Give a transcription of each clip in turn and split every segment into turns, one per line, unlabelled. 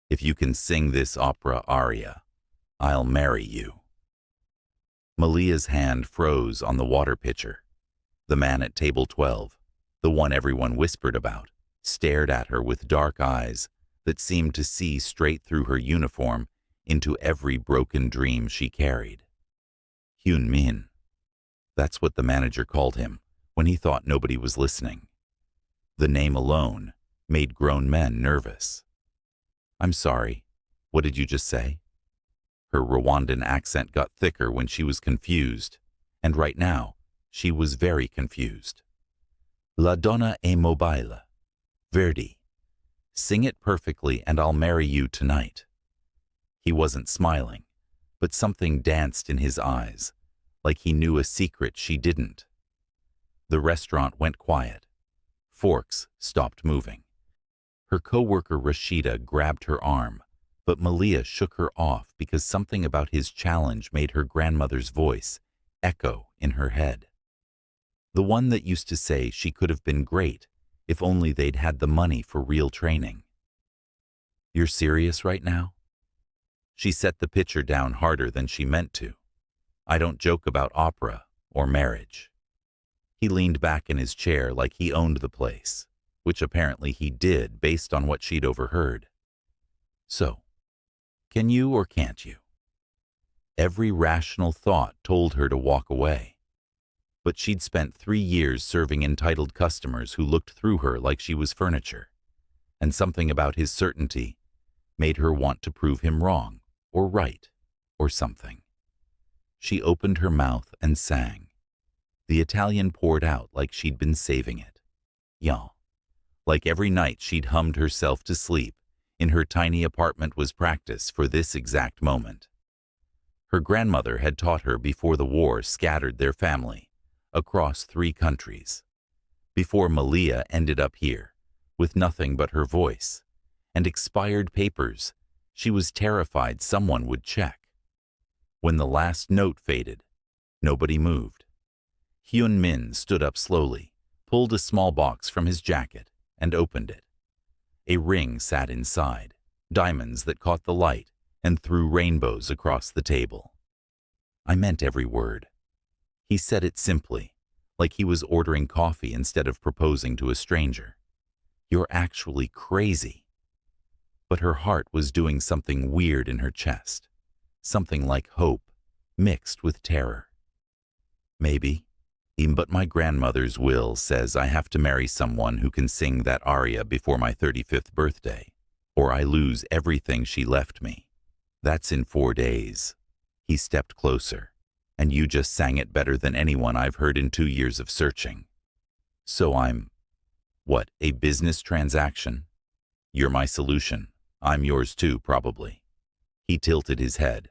If you can sing this opera aria, I'll marry you." Malia's hand froze on the water pitcher. The man at table 12, the one everyone whispered about, stared at her with dark eyes that seemed to see straight through her uniform into every broken dream she carried. Hyun Min. That's what the manager called him when he thought nobody was listening. The name alone made grown men nervous. "I'm sorry, what did you just say?" Her Rwandan accent got thicker when she was confused, and right now, she was very confused. "La donna è mobile. Verdi. Sing it perfectly and I'll marry you tonight." He wasn't smiling, but something danced in his eyes, like he knew a secret she didn't. The restaurant went quiet. Forks stopped moving. Her co-worker Rashida grabbed her arm, but Malia shook her off because something about his challenge made her grandmother's voice echo in her head. The one that used to say she could have been great if only they'd had the money for real training. "You're serious right now?" She set the pitcher down harder than she meant to. "I don't joke about opera or marriage." He leaned back in his chair like he owned the place, which apparently he did based on what she'd overheard. "So, can you or can't you?" Every rational thought told her to walk away. But she'd spent 3 years serving entitled customers who looked through her like she was furniture, and something about his certainty made her want to prove him wrong, or right, or something. She opened her mouth and sang. The Italian poured out like she'd been saving it. Yeah. Like every night she'd hummed herself to sleep in her tiny apartment was practice for this exact moment. Her grandmother had taught her before the war scattered their family across 3 countries. Before Malia ended up here, with nothing but her voice and expired papers, she was terrified someone would check. When the last note faded, nobody moved. Hyun Min stood up slowly, pulled a small box from his jacket, and opened it. A ring sat inside, diamonds that caught the light and threw rainbows across the table. I meant every word. He said it simply, like he was ordering coffee instead of proposing to a stranger. "You're actually crazy." But her heart was doing something weird in her chest, something like hope mixed with terror. "Maybe. But my grandmother's will says I have to marry someone who can sing that aria before my 35th birthday, or I lose everything she left me. That's in 4 days." He stepped closer. "And you just sang it better than anyone I've heard in 2 years of searching. So I'm, what, a business transaction? You're my solution. I'm yours too, probably." He tilted his head.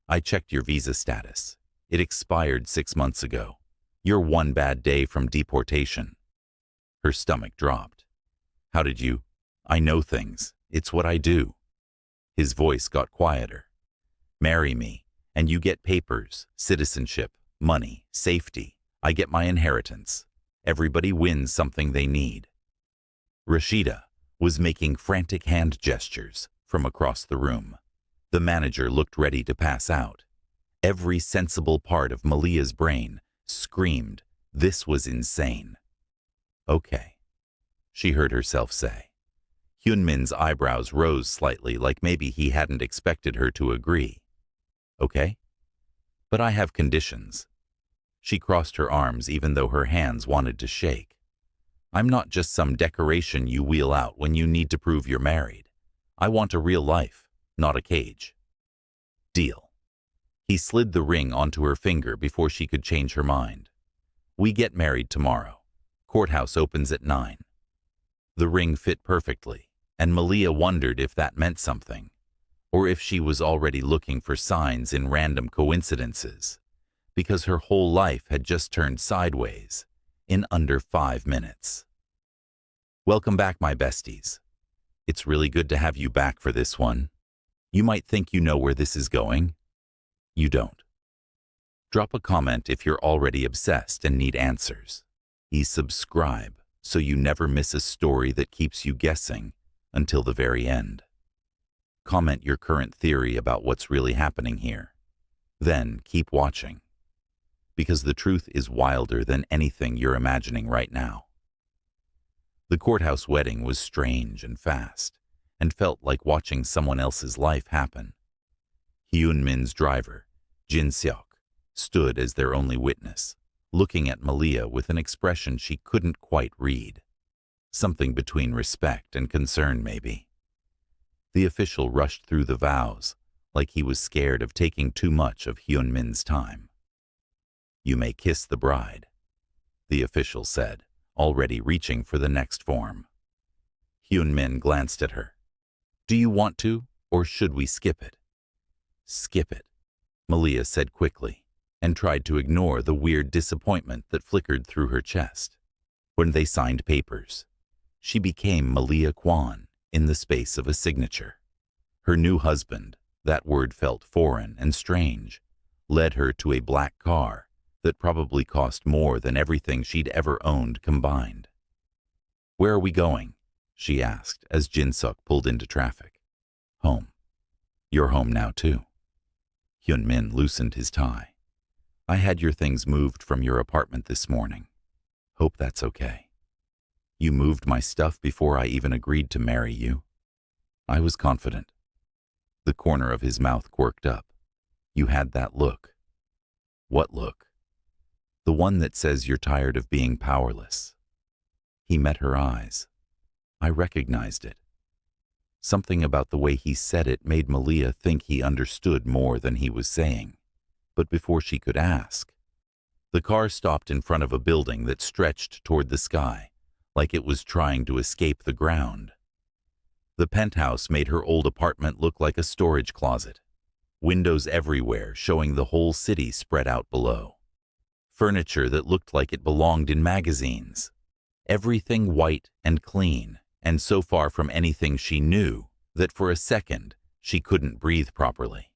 "I checked your visa status. It expired 6 months ago. You're 1 bad day from deportation." Her stomach dropped. "How did you? I know things. It's what I do." His voice got quieter. "Marry me, and you get papers, citizenship, money, safety. I get my inheritance. Everybody wins something they need." Rashida was making frantic hand gestures from across the room. The manager looked ready to pass out. Every sensible part of Malia's brain screamed this was insane. "Okay," she heard herself say. Hyunmin's eyebrows rose slightly like maybe he hadn't expected her to agree. "Okay? But I have conditions." She crossed her arms even though her hands wanted to shake. "I'm not just some decoration you wheel out when you need to prove you're married. I want a real life, not a cage." "Deal." He slid the ring onto her finger before she could change her mind. "We get married tomorrow. Courthouse opens at 9. The ring fit perfectly, and Malia wondered if that meant something, or if she was already looking for signs in random coincidences, because her whole life had just turned sideways in under 5 minutes. "Welcome back, my besties. It's really good to have you back for this one. You might think you know where this is going. You don't. Drop a comment if you're already obsessed and need answers. Subscribe so you never miss a story that keeps you guessing until the very end. Comment your current theory about what's really happening here. Then keep watching. Because the truth is wilder than anything you're imagining right now. The courthouse wedding was strange and fast, and felt like watching someone else's life happen. Hyun Min's driver, Jin Seok, stood as their only witness, looking at Malia with an expression she couldn't quite read. Something between respect and concern, maybe. The official rushed through the vows, like he was scared of taking too much of Hyun Min's time. "You may kiss the bride," the official said, already reaching for the next form. Hyun Min glanced at her. "Do you want to, or should we skip it?" "Skip it," Malia said quickly, and tried to ignore the weird disappointment that flickered through her chest. When they signed papers, she became Malia Kwan in the space of a signature. Her new husband, that word felt foreign and strange, led her to a black car that probably cost more than everything she'd ever owned combined. "Where are we going?" she asked as Jin Seok pulled into traffic. "Home. You're home now too." Hyun Min loosened his tie. "I had your things moved from your apartment this morning. Hope that's okay." "You moved my stuff before I even agreed to marry you?" I was confident. The corner of his mouth quirked up. "You had that look." "What look?" "The one that says you're tired of being powerless." He met her eyes. I recognized it. Something about the way he said it made Malia think he understood more than he was saying. But before she could ask, the car stopped in front of a building that stretched toward the sky, like it was trying to escape the ground. The penthouse made her old apartment look like a storage closet. Windows everywhere, showing the whole city spread out below. Furniture that looked like it belonged in magazines. Everything white and clean, and so far from anything she knew that for a second she couldn't breathe properly.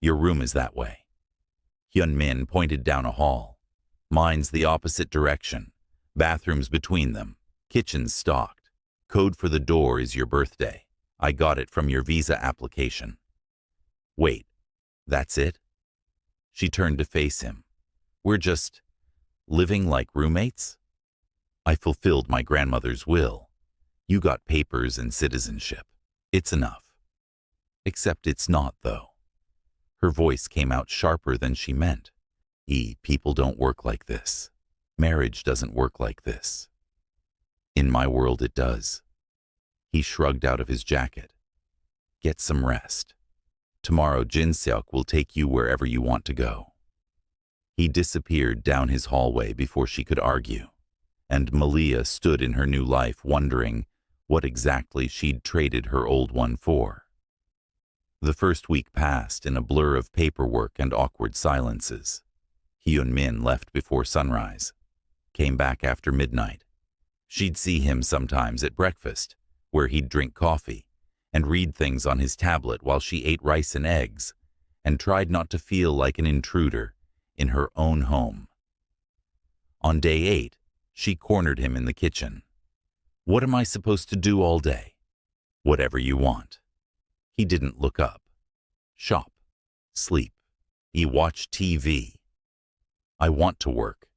"Your room is that way." Hyun Min pointed down a hall. "Mine's the opposite direction. Bathrooms between them. Kitchens stocked. Code for the door is your birthday. I got it from your visa application." "Wait, that's it?" She turned to face him. "We're just living like roommates?" "I fulfilled my grandmother's will. You got papers and citizenship. It's enough." "Except it's not, though." Her voice came out sharper than she meant. People don't work like this. Marriage doesn't work like this." "In my world it does." He shrugged out of his jacket. "Get some rest. Tomorrow Jin Seok will take you wherever you want to go." He disappeared down his hallway before she could argue, and Malia stood in her new life wondering what exactly she'd traded her old one for. The first week passed in a blur of paperwork and awkward silences. Hyun Min left before sunrise, came back after midnight. She'd see him sometimes at breakfast, where he'd drink coffee and read things on his tablet while she ate rice and eggs, and tried not to feel like an intruder in her own home. On day 8, she cornered him in the kitchen. "What am I supposed to do all day?" "Whatever you want." He didn't look up. "Shop. Sleep. You watch TV." "I want to work."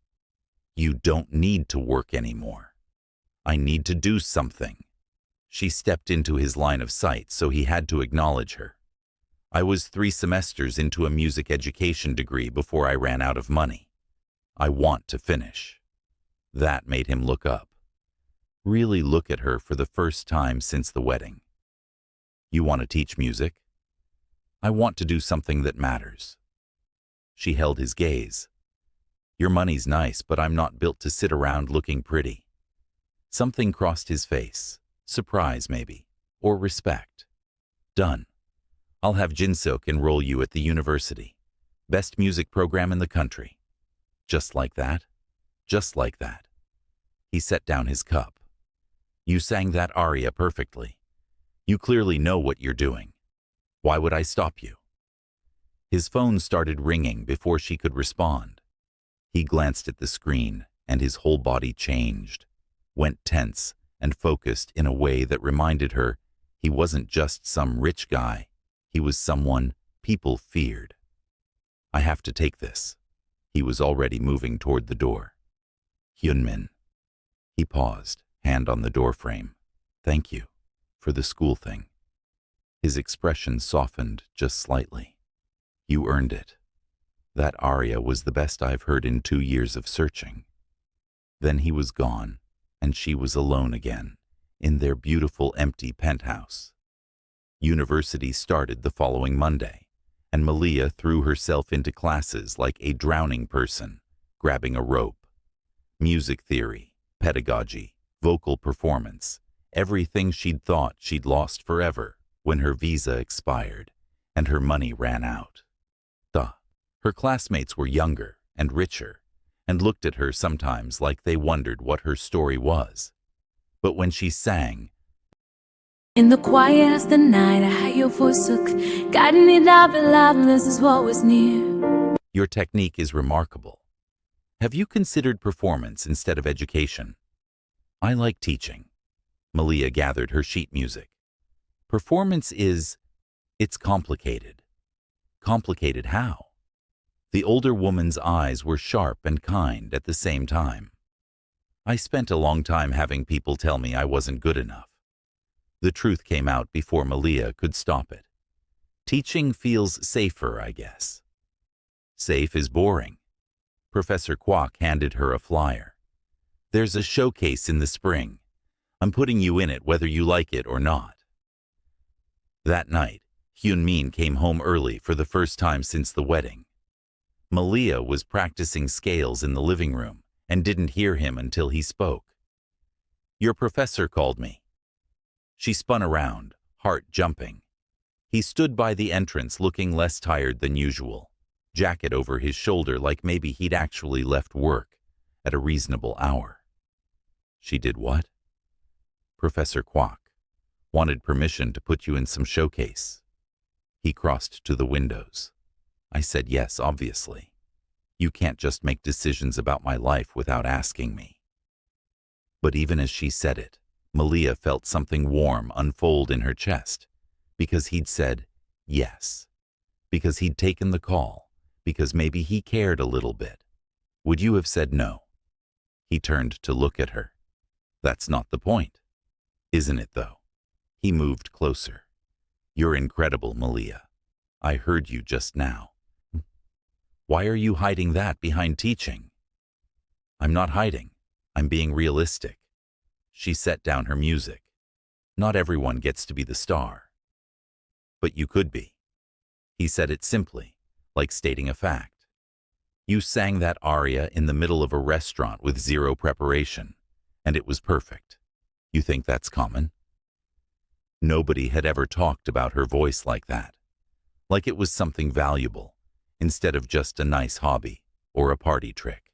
"You don't need to work anymore." "I need to do something." She stepped into his line of sight, so he had to acknowledge her. "I was 3 semesters into a music education degree before I ran out of money. I want to finish." That made him look up. Really look at her for the first time since the wedding. "You want to teach music?" "I want to do something that matters." She held his gaze. "Your money's nice, but I'm not built to sit around looking pretty." Something crossed his face. Surprise, maybe, or respect. "Done. I'll have Jin Seok enroll you at the university. Best music program in the country." Just like that? Just like that. He set down his cup. "You sang that aria perfectly. You clearly know what you're doing. Why would I stop you?" His phone started ringing before she could respond. He glanced at the screen, and his whole body changed, went tense and focused in a way that reminded her He wasn't just some rich guy. He was someone people feared. I have to take this. He was already moving toward the door. Hyunmin. He paused, hand on the doorframe. Thank you for the school thing. His expression softened just slightly. You earned it. That aria was the best I've heard in 2 years of searching. Then he was gone, and she was alone again, in their beautiful empty penthouse. University started the following Monday, and Malia threw herself into classes like a drowning person, grabbing a rope. Music theory, pedagogy, vocal performance, everything she'd thought she'd lost forever when her visa expired and her money ran out. Her classmates were younger and richer and looked at her sometimes like they wondered what her story was. But when she sang,
in the quiet of the night, I heard your voice look, guiding it up and loudness is what was near.
Your technique is remarkable. Have you considered performance instead of education? I like teaching. Malia gathered her sheet music. Performance it's complicated. Complicated how? The older woman's eyes were sharp and kind at the same time. I spent a long time having people tell me I wasn't good enough. The truth came out before Malia could stop it. Teaching feels safer, I guess. Safe is boring. Professor Kwok handed her a flyer. There's a showcase in the spring. I'm putting you in it whether you like it or not. That night, Hyunmin came home early for the first time since the wedding. Malia was practicing scales in the living room and didn't hear him until he spoke. Your professor called me. She spun around, heart jumping. He stood by the entrance looking less tired than usual, jacket over his shoulder like maybe he'd actually left work at a reasonable hour. She did what? Professor Kwok wanted permission to put you in some showcase. He crossed to the windows. I said yes, obviously. You can't just make decisions about my life without asking me. But even as she said it, Malia felt something warm unfold in her chest, because he'd said yes, because he'd taken the call, because maybe he cared a little bit. Would you have said no? He turned to look at her. That's not the point. Isn't it, though? He moved closer. You're incredible, Malia. I heard you just now. Why are you hiding that behind teaching? I'm not hiding. I'm being realistic. She set down her music. Not everyone gets to be the star. But you could be. He said it simply, like stating a fact. You sang that aria in the middle of a restaurant with zero preparation, and it was perfect. You think that's common? Nobody had ever talked about her voice like that, like it was something valuable, instead of just a nice hobby or a party trick.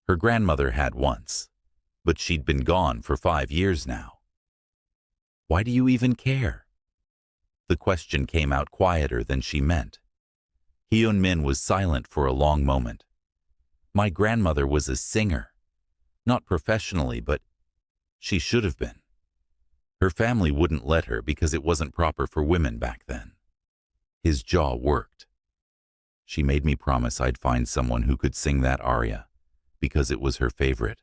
Her grandmother had once, but she'd been gone for 5 years now. Why do you even care? The question came out quieter than she meant. Hyunmin was silent for a long moment. My grandmother was a singer, not professionally, but she should have been. Her family wouldn't let her because it wasn't proper for women back then. His jaw worked. She made me promise I'd find someone who could sing that aria, because it was her favorite.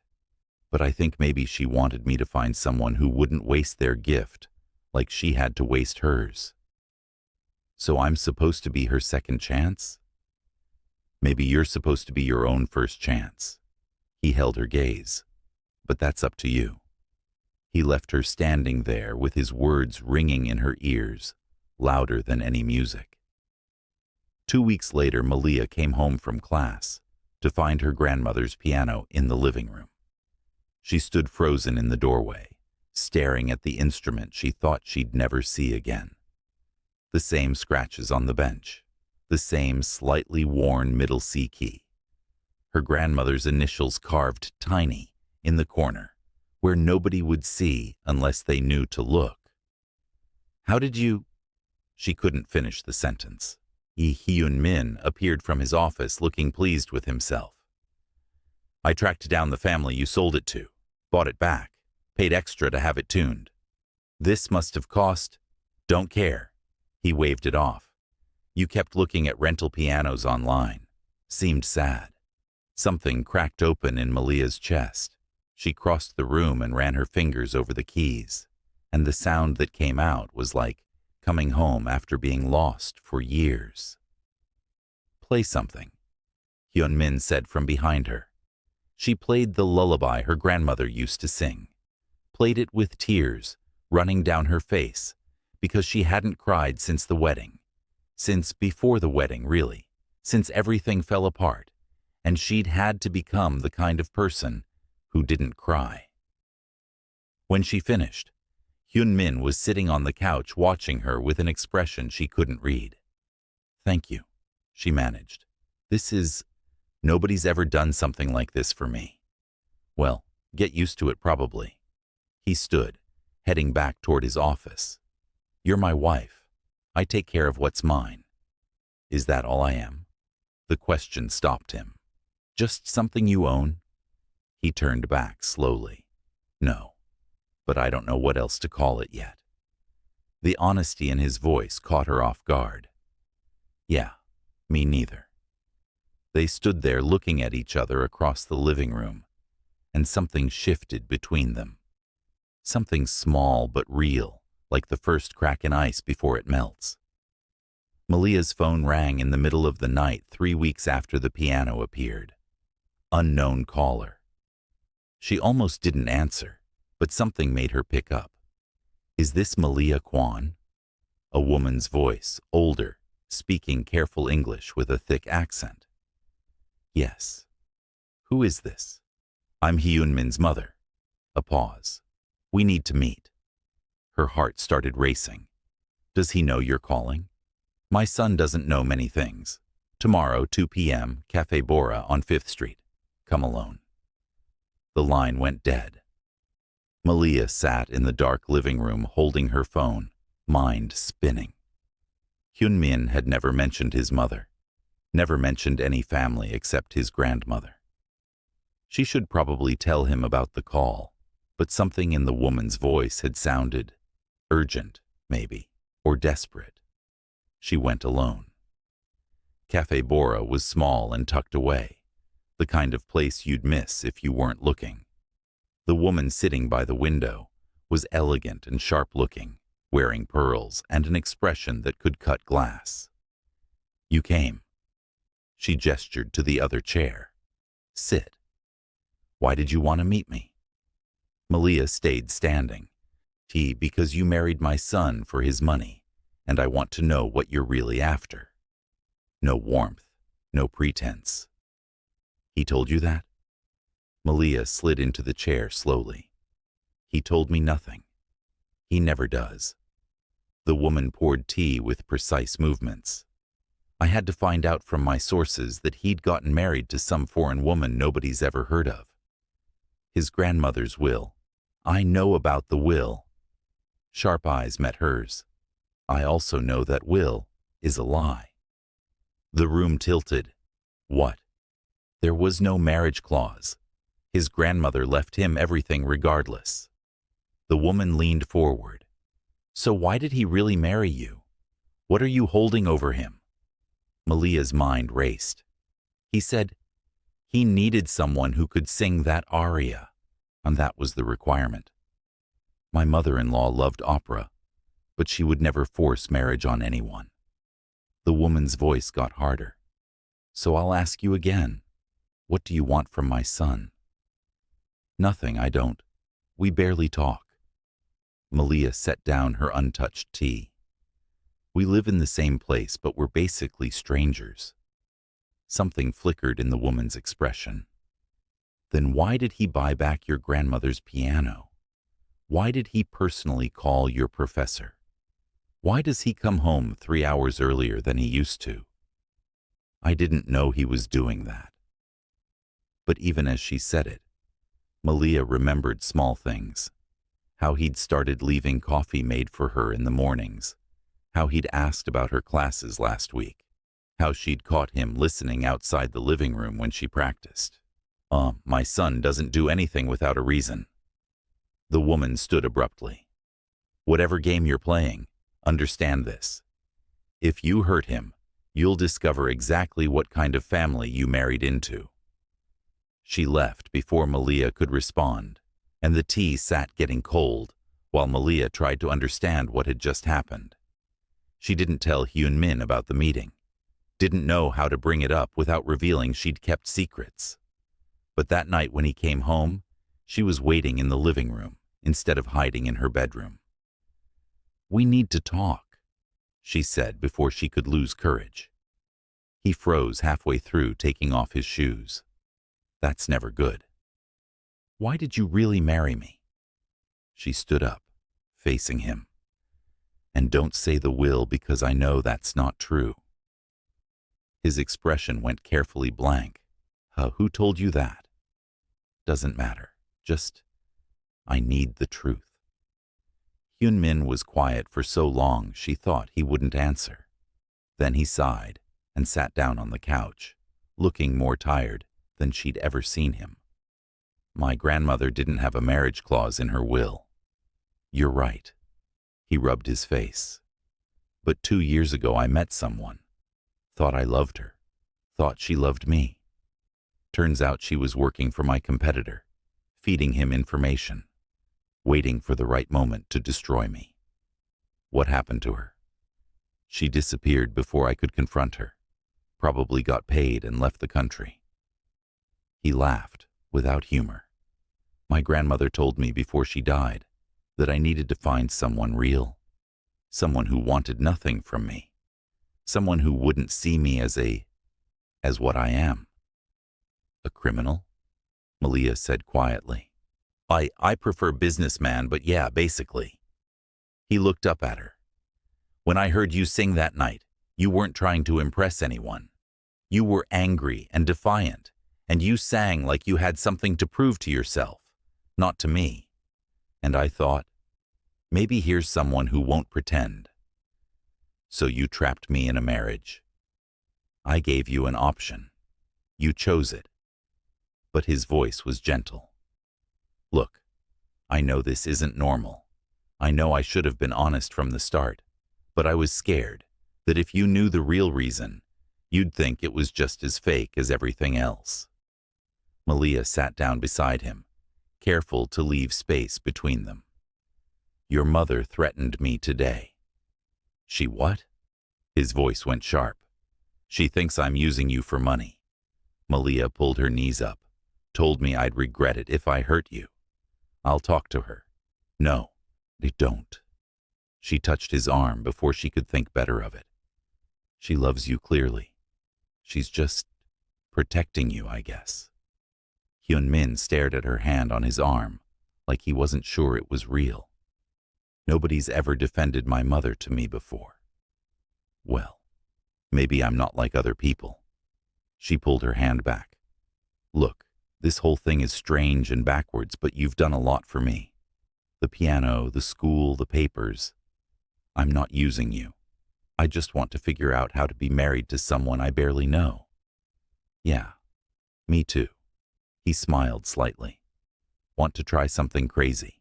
But I think maybe she wanted me to find someone who wouldn't waste their gift, like she had to waste hers. So I'm supposed to be her second chance? Maybe you're supposed to be your own first chance. He held her gaze. But that's up to you. He left her standing there with his words ringing in her ears, louder than any music. 2 weeks later, Malia came home from class to find her grandmother's piano in the living room. She stood frozen in the doorway, staring at the instrument she thought she'd never see again. The same scratches on the bench, the same slightly worn middle C key. Her grandmother's initials carved tiny in the corner, where nobody would see unless they knew to look. How did you... She couldn't finish the sentence. Hyunmin appeared from his office looking pleased with himself. I tracked down the family you sold it to, bought it back, paid extra to have it tuned. This must have cost. Don't care. He waved it off. You kept looking at rental pianos online. Seemed sad. Something cracked open in Malia's chest. She crossed the room and ran her fingers over the keys, and the sound that came out was like coming home after being lost for years. Play something, Hyun-min said from behind her. She played the lullaby her grandmother used to sing, played it with tears running down her face, because she hadn't cried since the wedding, since before the wedding, really, since everything fell apart, and she'd had to become the kind of person who didn't cry. When she finished, Hyun-min was sitting on the couch watching her with an expression she couldn't read. "Thank you," she managed. Nobody's ever done something like this for me." "Well, get used to it probably." He stood, heading back toward his office. "You're my wife. I take care of what's mine." "Is that all I am?" The question stopped him. "Just something you own?" He turned back slowly. "No, but I don't know what else to call it yet." The honesty in his voice caught her off guard. "Yeah, me neither." They stood there looking at each other across the living room, and something shifted between them. Something small but real, like the first crack in ice before it melts. Malia's phone rang in the middle of the night 3 weeks after the piano appeared. Unknown caller. She almost didn't answer, but something made her pick up. "Is this Malia Kwan?" A woman's voice, older, speaking careful English with a thick accent. "Yes." "Who is this?" "I'm Hyun-min's mother." A pause. "We need to meet." Her heart started racing. "Does he know you're calling?" "My son doesn't know many things. Tomorrow, 2 p.m., Cafe Bora on 5th Street. Come alone." The line went dead. Malia sat in the dark living room holding her phone, mind spinning. Hyun-min had never mentioned his mother, never mentioned any family except his grandmother. She should probably tell him about the call, but something in the woman's voice had sounded urgent, maybe, or desperate. She went alone. Cafe Bora was small and tucked away, the kind of place you'd miss if you weren't looking. The woman sitting by the window was elegant and sharp-looking, wearing pearls and an expression that could cut glass. "You came." She gestured to the other chair. "Sit." "Why did you want to meet me?" Malia stayed standing. "Because you married my son for his money, and I want to know what you're really after." No warmth, no pretense. "He told you that?" Malia slid into the chair slowly. "He told me nothing. He never does." The woman poured tea with precise movements. "I had to find out from my sources that he'd gotten married to some foreign woman nobody's ever heard of. His grandmother's will. I know about the will." Sharp eyes met hers. "I also know that will is a lie." The room tilted. What? There was no marriage clause. His grandmother left him everything regardless. The woman leaned forward. "So why did he really marry you? What are you holding over him?" Malia's mind raced. "He said he needed someone who could sing that aria, and that was the requirement. My mother-in-law loved opera, but she would never force marriage on anyone." The woman's voice got harder. "So I'll ask you again. What do you want from my son?" "Nothing, I don't. We barely talk." Malia set down her untouched tea. "We live in the same place, but we're basically strangers." Something flickered in the woman's expression. "Then why did he buy back your grandmother's piano? Why did he personally call your professor? Why does he come home 3 hours earlier than he used to?" "I didn't know he was doing that." But even as she said it, Malia remembered small things. How he'd started leaving coffee made for her in the mornings. How he'd asked about her classes last week. How she'd caught him listening outside the living room when she practiced. My son doesn't do anything without a reason." The woman stood abruptly. Whatever game you're playing, understand this. If you hurt him, you'll discover exactly what kind of family you married into. She left before Malia could respond, and the tea sat getting cold while Malia tried to understand what had just happened. She didn't tell Hyun Min about the meeting, didn't know how to bring it up without revealing she'd kept secrets. But that night when he came home, she was waiting in the living room instead of hiding in her bedroom. "We need to talk," she said before she could lose courage. He froze halfway through taking off his shoes. "That's never good." "Why did you really marry me?" She stood up, facing him. "And don't say the will because I know that's not true." His expression went carefully blank. Who told you that?" "Doesn't matter. Just, I need the truth." Hyun Min was quiet for so long she thought he wouldn't answer. Then he sighed and sat down on the couch, looking more tired than she'd ever seen him. "My grandmother didn't have a marriage clause in her will." "You're right." He rubbed his face. "But 2 years ago I met someone. Thought I loved her. Thought she loved me. Turns out she was working for my competitor, feeding him information, waiting for the right moment to destroy me." "What happened to her?" "She disappeared before I could confront her. Probably got paid and left the country." He laughed, without humor. "My grandmother told me before she died that I needed to find someone real, someone who wanted nothing from me, someone who wouldn't see me as what I am." "A criminal?" Malia said quietly. I prefer businessman, but yeah, basically." He looked up at her. "When I heard you sing that night, you weren't trying to impress anyone. You were angry and defiant, and you sang like you had something to prove to yourself, not to me. And I thought, maybe here's someone who won't pretend. So you trapped me in a marriage. I gave you an option. You chose it." But his voice was gentle. "Look, I know this isn't normal. I know I should have been honest from the start, but I was scared that if you knew the real reason, you'd think it was just as fake as everything else." Malia sat down beside him, careful to leave space between them. "Your mother threatened me today." "She what?" His voice went sharp. "She thinks I'm using you for money." Malia pulled her knees up, told me I'd regret it if I hurt you. "I'll talk to her." "No, don't." She touched his arm before she could think better of it. "She loves you clearly. She's just protecting you, I guess." Hyun Min stared at her hand on his arm, like he wasn't sure it was real. "Nobody's ever defended my mother to me before." "Well, maybe I'm not like other people." She pulled her hand back. "Look, this whole thing is strange and backwards, but you've done a lot for me. The piano, the school, the papers. I'm not using you. I just want to figure out how to be married to someone I barely know." "Yeah, me too." He smiled slightly. "Want to try something crazy?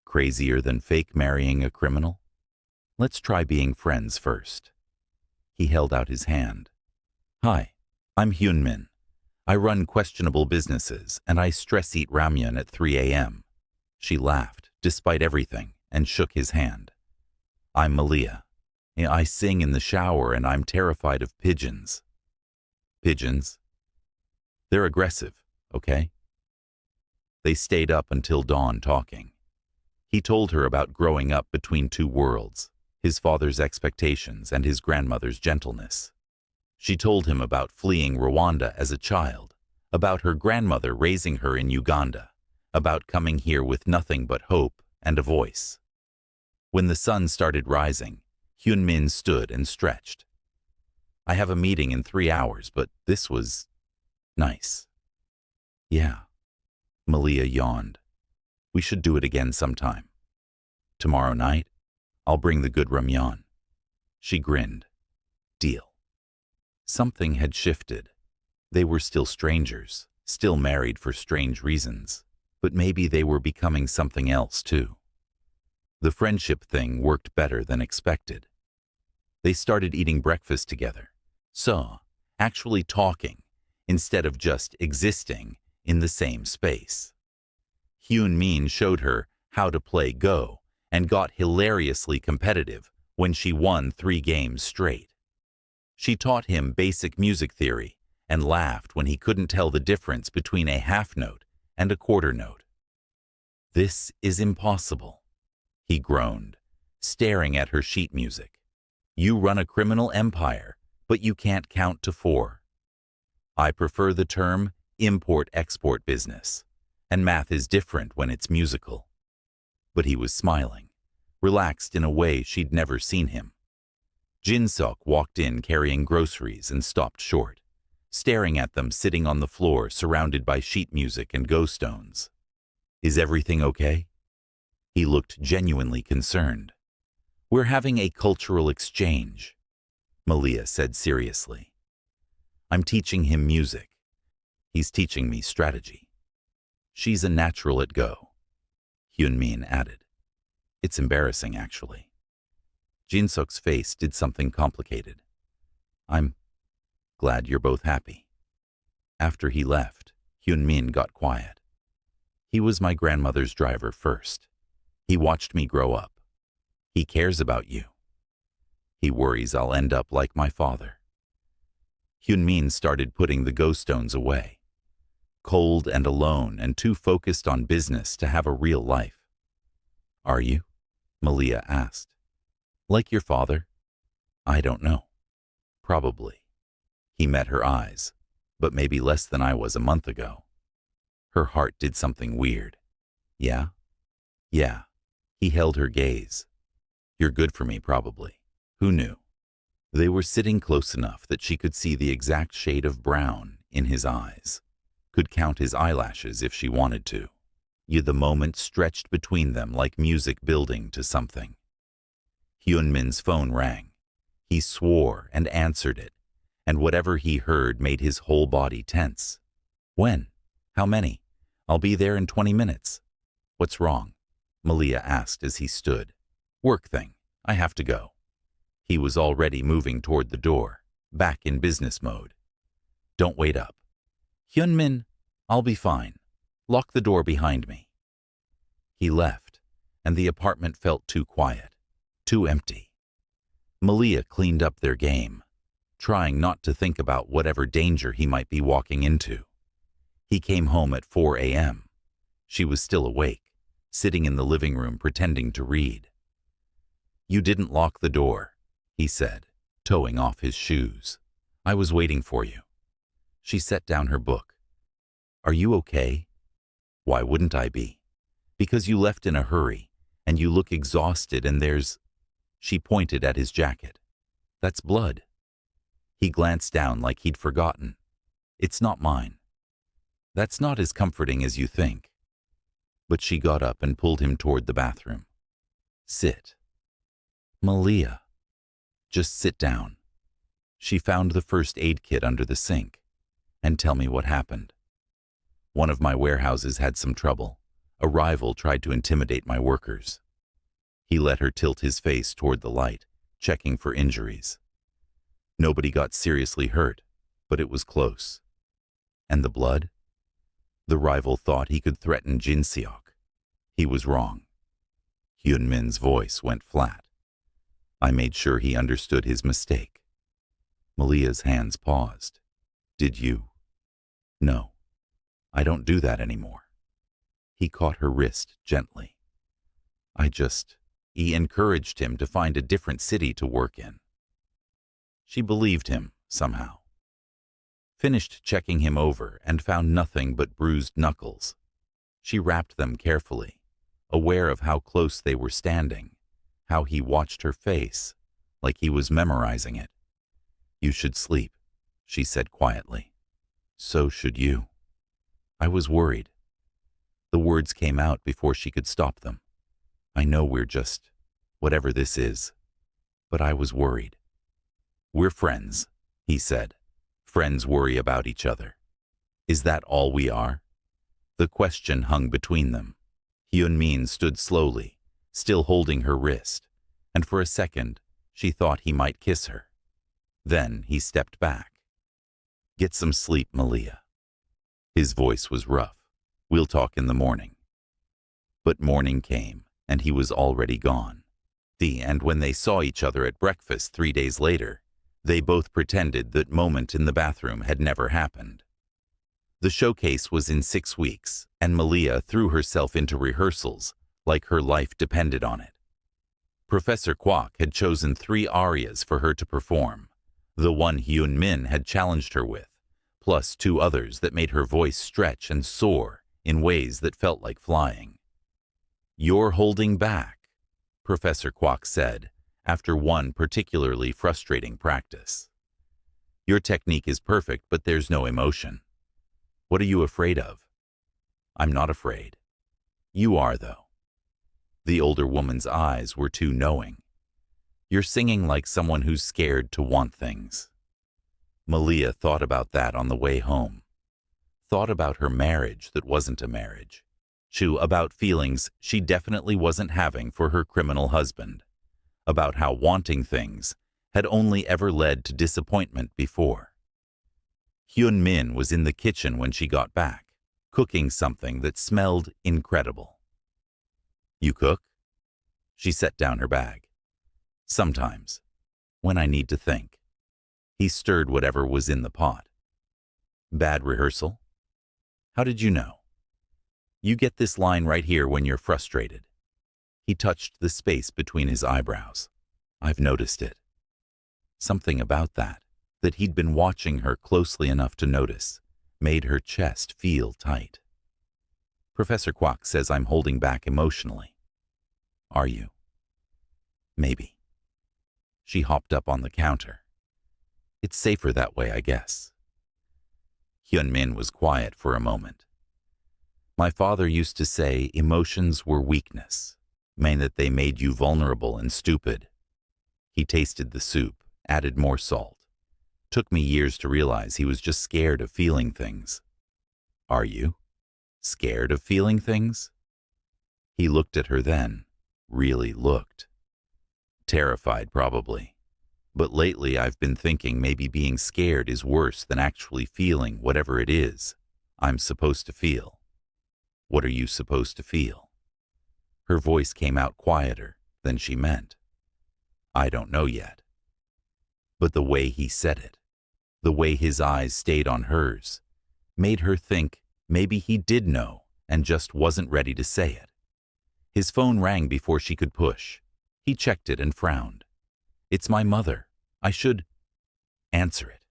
Crazier than fake marrying a criminal? Let's try being friends first." He held out his hand. "Hi, I'm Hyun Min. I run questionable businesses, and I stress-eat ramyun at 3 a.m. She laughed, despite everything, and shook his hand. "I'm Malia. I sing in the shower, and I'm terrified of pigeons." "Pigeons? They're aggressive, okay?" They stayed up until dawn talking. He told her about growing up between two worlds, his father's expectations and his grandmother's gentleness. She told him about fleeing Rwanda as a child, about her grandmother raising her in Uganda, about coming here with nothing but hope and a voice. When the sun started rising, Hyun Min stood and stretched. "I have a meeting in 3 hours, but this was nice." "Yeah." Malia yawned. "We should do it again sometime. Tomorrow night, I'll bring the good ramyun." She grinned. "Deal." Something had shifted. They were still strangers, still married for strange reasons, but maybe they were becoming something else too. The friendship thing worked better than expected. They started eating breakfast together, so actually talking instead of just existing in the same space. Hyun-min showed her how to play Go and got hilariously competitive when she won 3 games straight. She taught him basic music theory and laughed when he couldn't tell the difference between a half note and a quarter note. "This is impossible," he groaned, staring at her sheet music. "You run a criminal empire, but you can't count to 4. I prefer the term import-export business, and math is different when it's musical." But he was smiling, relaxed in a way she'd never seen him. Jin-seok walked in carrying groceries and stopped short, staring at them sitting on the floor surrounded by sheet music and Go stones. "Is everything okay?" He looked genuinely concerned. "We're having a cultural exchange," Malia said seriously. "I'm teaching him music. He's teaching me strategy." "She's a natural at Go," Hyun-min added. "It's embarrassing, actually." Jin-seok's face did something complicated. "I'm glad you're both happy." After he left, Hyun-min got quiet. "He was my grandmother's driver first. He watched me grow up. He cares about you. He worries I'll end up like my father." Hyun-min started putting the Go stones away. Cold and alone and too focused on business to have a real life. "Are you?" Malia asked. "Like your father?" "I don't know. Probably." He met her eyes, "But maybe less than I was a month ago." Her heart did something weird. "Yeah?" "Yeah." He held her gaze. "You're good for me, probably. Who knew?" They were sitting close enough that she could see the exact shade of brown in his eyes, could count his eyelashes if she wanted to. Yet the moment stretched between them like music building to something. Hyun-min's phone rang. He swore and answered it, and whatever he heard made his whole body tense. "When? How many? I'll be there in 20 minutes. "What's wrong?" Malia asked as he stood. "Work thing. I have to go." He was already moving toward the door, back in business mode. "Don't wait up." "Hyun-min, I'll be fine. Lock the door behind me." He left, and the apartment felt too quiet, too empty. Malia cleaned up their game, trying not to think about whatever danger he might be walking into. He came home at 4 a.m. She was still awake, sitting in the living room pretending to read. "You didn't lock the door," he said, toeing off his shoes. "I was waiting for you." She set down her book. "Are you okay?" "Why wouldn't I be?" "Because you left in a hurry, and you look exhausted, and there's—" She pointed at his jacket. "That's blood." He glanced down like he'd forgotten. "It's not mine." "That's not as comforting as you think." But she got up and pulled him toward the bathroom. "Sit." "Malia." "Just sit down." She found the first aid kit under the sink. "And tell me what happened." "One of my warehouses had some trouble. A rival tried to intimidate my workers." He let her tilt his face toward the light, checking for injuries. "Nobody got seriously hurt, but it was close." "And the blood?" The rival thought he could threaten Jin-seok. He was wrong. Hyun-min's voice went flat. I made sure he understood his mistake. Malia's hands paused. "Did you?" "No. I don't do that anymore." He caught her wrist gently. He encouraged him to find a different city to work in. She believed him, somehow. Finished checking him over and found nothing but bruised knuckles. She wrapped them carefully, aware of how close they were standing, how he watched her face, like he was memorizing it. "You should sleep," she said quietly. "So should you." I was worried. The words came out before she could stop them. "I know we're just whatever this is, but I was worried." "We're friends," he said. "Friends worry about each other. Is that all we are?" The question hung between them. Hyun-min stood slowly, still holding her wrist, and for a second she thought he might kiss her. Then he stepped back. "Get some sleep, Malia." His voice was rough. "We'll talk in the morning." But morning came, and he was already gone. And when they saw each other at breakfast 3 days later, they both pretended that moment in the bathroom had never happened. The showcase was in 6 weeks, and Malia threw herself into rehearsals like her life depended on it. Professor Kwok had chosen 3 arias for her to perform, the one Hyun Min had challenged her with, plus 2 others that made her voice stretch and soar in ways that felt like flying. "You're holding back," Professor Kwok said after one particularly frustrating practice. "Your technique is perfect, but there's no emotion. What are you afraid of?" "I'm not afraid." "You are, though." The older woman's eyes were too knowing. "You're singing like someone who's scared to want things." Malia thought about that on the way home. Thought about her marriage that wasn't a marriage. About feelings she definitely wasn't having for her criminal husband. About how wanting things had only ever led to disappointment before. Hyun Min was in the kitchen when she got back, cooking something that smelled incredible. "You cook?" She set down her bag. "Sometimes, when I need to think." He stirred whatever was in the pot. "Bad rehearsal?" "How did you know?" "You get this line right here when you're frustrated." He touched the space between his eyebrows. "I've noticed it." Something about that he'd been watching her closely enough to notice, made her chest feel tight. "Professor Kwok says I'm holding back emotionally." "Are you?" "Maybe." She hopped up on the counter. "It's safer that way, I guess." Hyun Min was quiet for a moment. "My father used to say emotions were weakness, meant that they made you vulnerable and stupid." He tasted the soup, added more salt. "Took me years to realize he was just scared of feeling things." "Are you? Scared of feeling things?" He looked at her then, really looked. "Terrified, probably. But lately I've been thinking maybe being scared is worse than actually feeling whatever it is I'm supposed to feel." "What are you supposed to feel?" Her voice came out quieter than she meant. "I don't know yet." But the way he said it, the way his eyes stayed on hers, made her think maybe he did know and just wasn't ready to say it. His phone rang before she could push. He checked it and frowned. "It's my mother. I should—" "Answer it."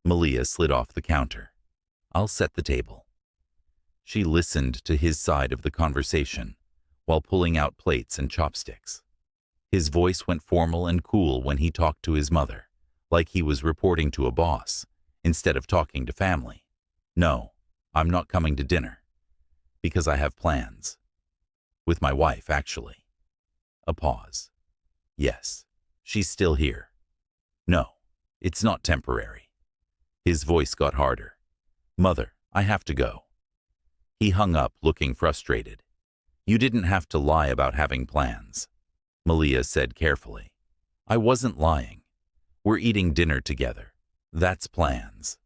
Malia slid off the counter. "I'll set the table." She listened to his side of the conversation while pulling out plates and chopsticks. His voice went formal and cool when he talked to his mother, like he was reporting to a boss, instead of talking to family. "No, I'm not coming to dinner. Because I have plans. With my wife, actually." A pause. "Yes, she's still here." "No, it's not temporary." His voice got harder. "Mother, I have to go." He hung up, looking frustrated. "You didn't have to lie about having plans," Malia said carefully. "I wasn't lying. We're eating dinner together. That's plans."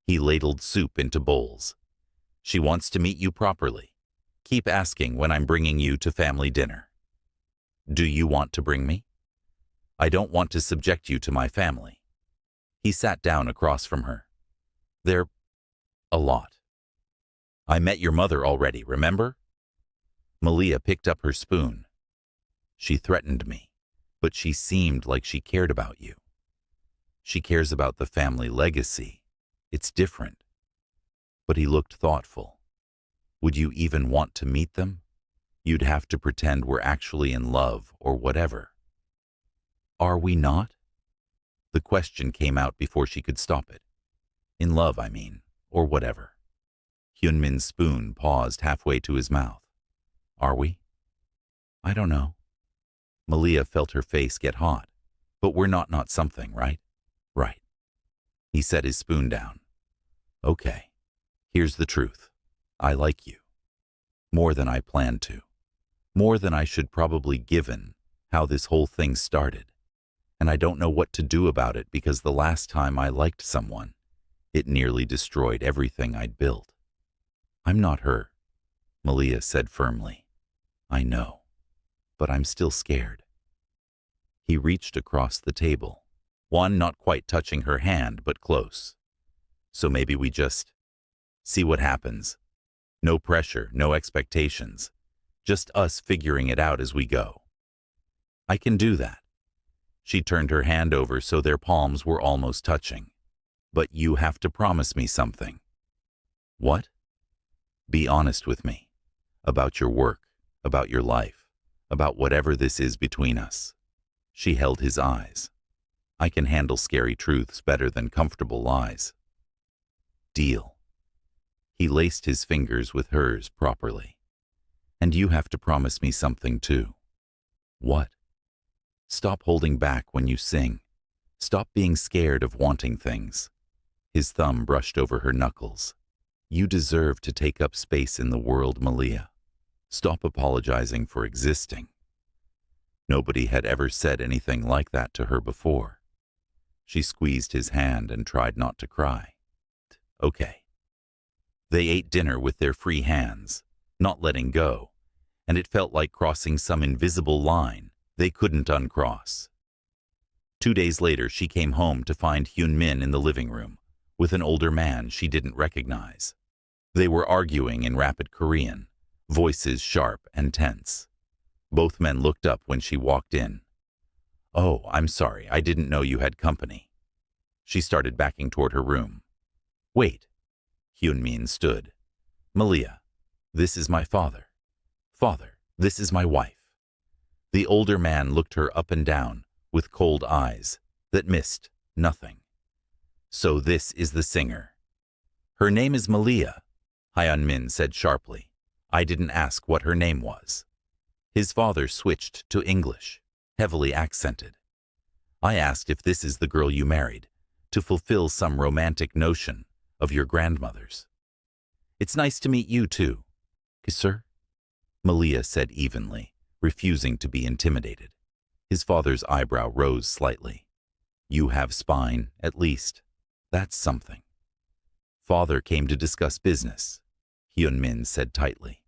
He ladled soup into bowls. "She wants to meet you properly. Keep asking when I'm bringing you to family dinner." "Do you want to bring me?" "I don't want to subject you to my family." He sat down across from her. "They're a lot. I met your mother already, remember?" Malia picked up her spoon. "She threatened me, but she seemed like she cared about you." "She cares about the family legacy. It's different." But he looked thoughtful. "Would you even want to meet them? You'd have to pretend we're actually in love or whatever." "Are we not?" The question came out before she could stop it. "In love, I mean, or whatever." Hyunmin's spoon paused halfway to his mouth. "Are we?" "I don't know." Malia felt her face get hot. "But we're not something, right?" "Right." He set his spoon down. "Okay, here's the truth. I like you. More than I planned to. More than I should probably given how this whole thing started. And I don't know what to do about it because the last time I liked someone, it nearly destroyed everything I'd built. I'm not her, Malia said firmly. I know, but I'm still scared. He reached across the table, one not quite touching her hand, but close. So maybe we just see what happens. No pressure, no expectations. Just us figuring it out as we go. I can do that. She turned her hand over so their palms were almost touching. But you have to promise me something. What? Be honest with me. About your work, about your life, about whatever this is between us. She held his eyes. I can handle scary truths better than comfortable lies. Deal. He laced his fingers with hers properly. And you have to promise me something too. What? Stop holding back when you sing. Stop being scared of wanting things. His thumb brushed over her knuckles. You deserve to take up space in the world, Malia. Stop apologizing for existing. Nobody had ever said anything like that to her before. She squeezed his hand and tried not to cry. Okay. They ate dinner with their free hands, not letting go, and it felt like crossing some invisible line they couldn't uncross. 2 days later, she came home to find Hyun Min in the living room with an older man she didn't recognize. They were arguing in rapid Korean, voices sharp and tense. Both men looked up when she walked in. Oh, I'm sorry, I didn't know you had company. She started backing toward her room. Wait. Hyun Min stood. Malia, this is my father. Father, this is my wife. The older man looked her up and down with cold eyes that missed nothing. So this is the singer. Her name is Malia, Hyun Min said sharply. I didn't ask what her name was. His father switched to English, heavily accented. I asked if this is the girl you married, to fulfill some romantic notion of your grandmother's. It's nice to meet you too, sir, Malia said evenly, refusing to be intimidated. His father's eyebrow rose slightly. You have spine, at least. That's something. Father came to discuss business, Hyun Min said tightly.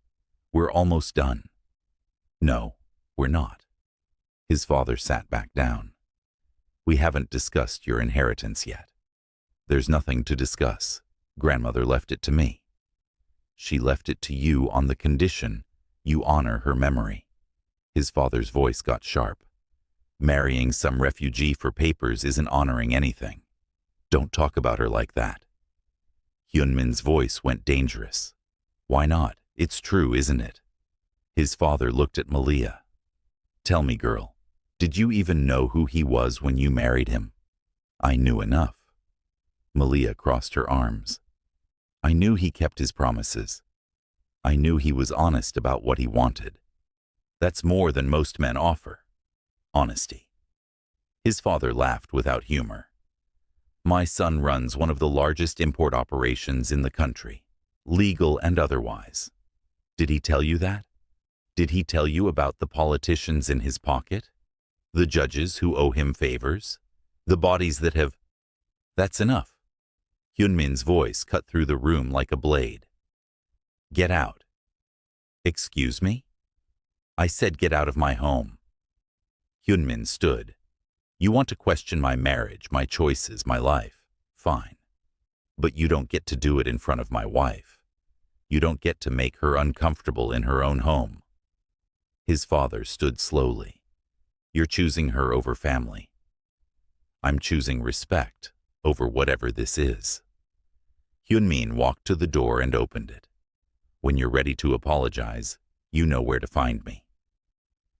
We're almost done. No, we're not. His father sat back down. We haven't discussed your inheritance yet. There's nothing to discuss. Grandmother left it to me. She left it to you on the condition you honor her memory. His father's voice got sharp. Marrying some refugee for papers isn't honoring anything. Don't talk about her like that. Hyun Min's voice went dangerous. Why not? It's true, isn't it? His father looked at Malia. Tell me, girl, did you even know who he was when you married him? I knew enough. Malia crossed her arms. I knew he kept his promises. I knew he was honest about what he wanted. That's more than most men offer. Honesty. His father laughed without humor. My son runs one of the largest import operations in the country, legal and otherwise. Did he tell you that? Did he tell you about the politicians in his pocket? The judges who owe him favors? The bodies that have... That's enough. Hyun Min's voice cut through the room like a blade. Get out. Excuse me? I said get out of my home. Hyun Min stood. You want to question my marriage, my choices, my life. Fine. But you don't get to do it in front of my wife. You don't get to make her uncomfortable in her own home. His father stood slowly. You're choosing her over family. I'm choosing respect over whatever this is. Hyun Min walked to the door and opened it. When you're ready to apologize, you know where to find me.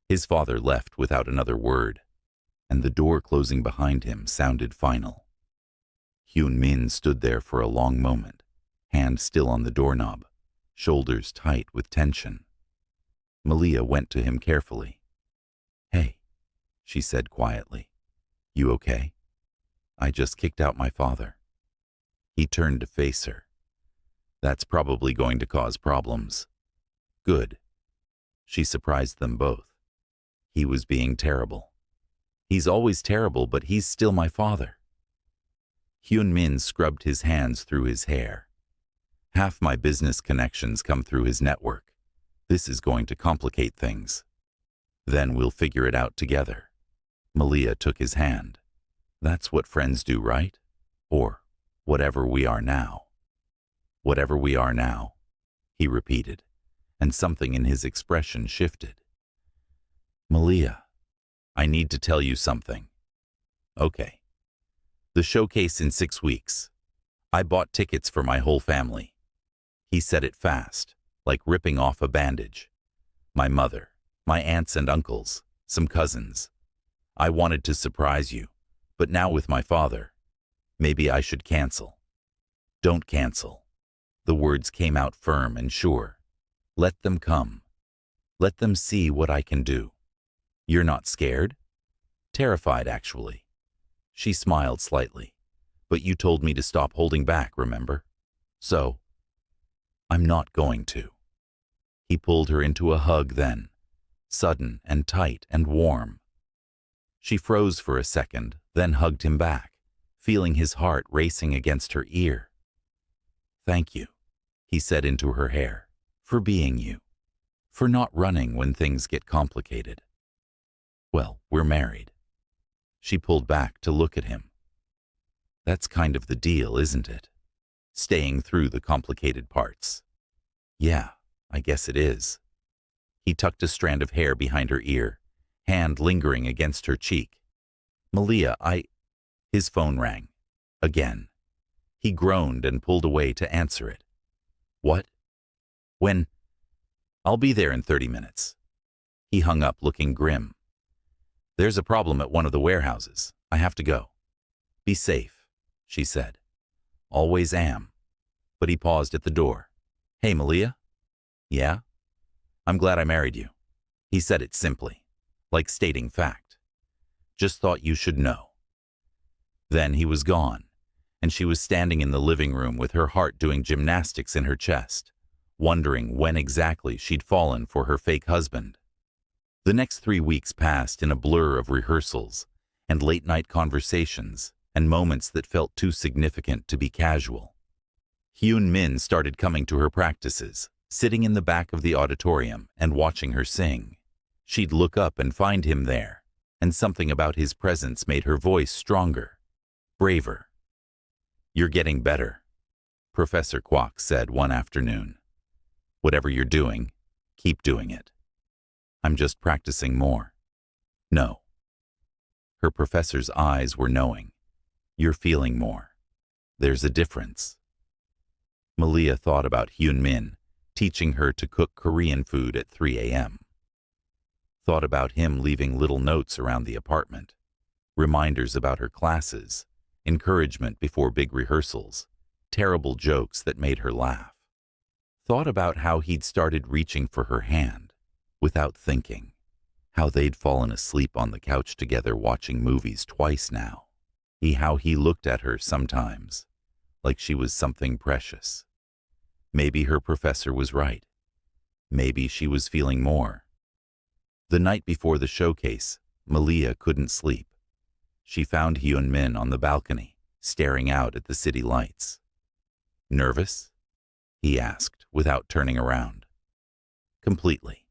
His father left without another word, and the door closing behind him sounded final. Hyun Min stood there for a long moment, hand still on the doorknob, shoulders tight with tension. Malia went to him carefully. Hey, she said quietly. You okay? I just kicked out my father. He turned to face her. That's probably going to cause problems. Good. She surprised them both. He was being terrible. He's always terrible, but he's still my father. Hyun-min scrubbed his hands through his hair. Half my business connections come through his network. This is going to complicate things. Then we'll figure it out together. Malia took his hand. That's what friends do, right? Or whatever we are now. Whatever we are now, he repeated, and something in his expression shifted. Malia, I need to tell you something. Okay. The showcase in 6 weeks. I bought tickets for my whole family. He said it fast, like ripping off a bandage. My mother, my aunts and uncles, some cousins. I wanted to surprise you, but now with my father, maybe I should cancel. Don't cancel. The words came out firm and sure. Let them come. Let them see what I can do. You're not scared? Terrified, actually. She smiled slightly. But you told me to stop holding back, remember? So, I'm not going to. He pulled her into a hug then, sudden and tight and warm. She froze for a second, then hugged him back, feeling his heart racing against her ear. Thank you, he said into her hair, for being you, for not running when things get complicated. Well, we're married. She pulled back to look at him. That's kind of the deal, isn't it? Staying through the complicated parts. Yeah, I guess it is. He tucked a strand of hair behind her ear, hand lingering against her cheek. Malia, His phone rang. Again. He groaned and pulled away to answer it. What? When? I'll be there in 30 minutes. He hung up looking grim. There's a problem at one of the warehouses. I have to go. Be safe, she said. Always am. But he paused at the door. Hey, Malia? Yeah? I'm glad I married you. He said it simply, like stating fact. Just thought you should know. Then he was gone, and she was standing in the living room with her heart doing gymnastics in her chest, wondering when exactly she'd fallen for her fake husband. The next 3 weeks passed in a blur of rehearsals and late-night conversations and moments that felt too significant to be casual. Hyun-min started coming to her practices, sitting in the back of the auditorium and watching her sing. She'd look up and find him there, and something about his presence made her voice stronger, braver. You're getting better, Professor Kwok said one afternoon. Whatever you're doing, keep doing it. I'm just practicing more. No. Her professor's eyes were knowing. You're feeling more. There's a difference. Malia thought about Hyun-min teaching her to cook Korean food at 3 a.m. Thought about him leaving little notes around the apartment, reminders about her classes, encouragement before big rehearsals, terrible jokes that made her laugh. Thought about how he'd started reaching for her hand, without thinking, how they'd fallen asleep on the couch together watching movies twice now. How he looked at her sometimes, like she was something precious. Maybe her professor was right. Maybe she was feeling more. The night before the showcase, Malia couldn't sleep. She found Hyun-min on the balcony, staring out at the city lights. Nervous? He asked, without turning around. Completely.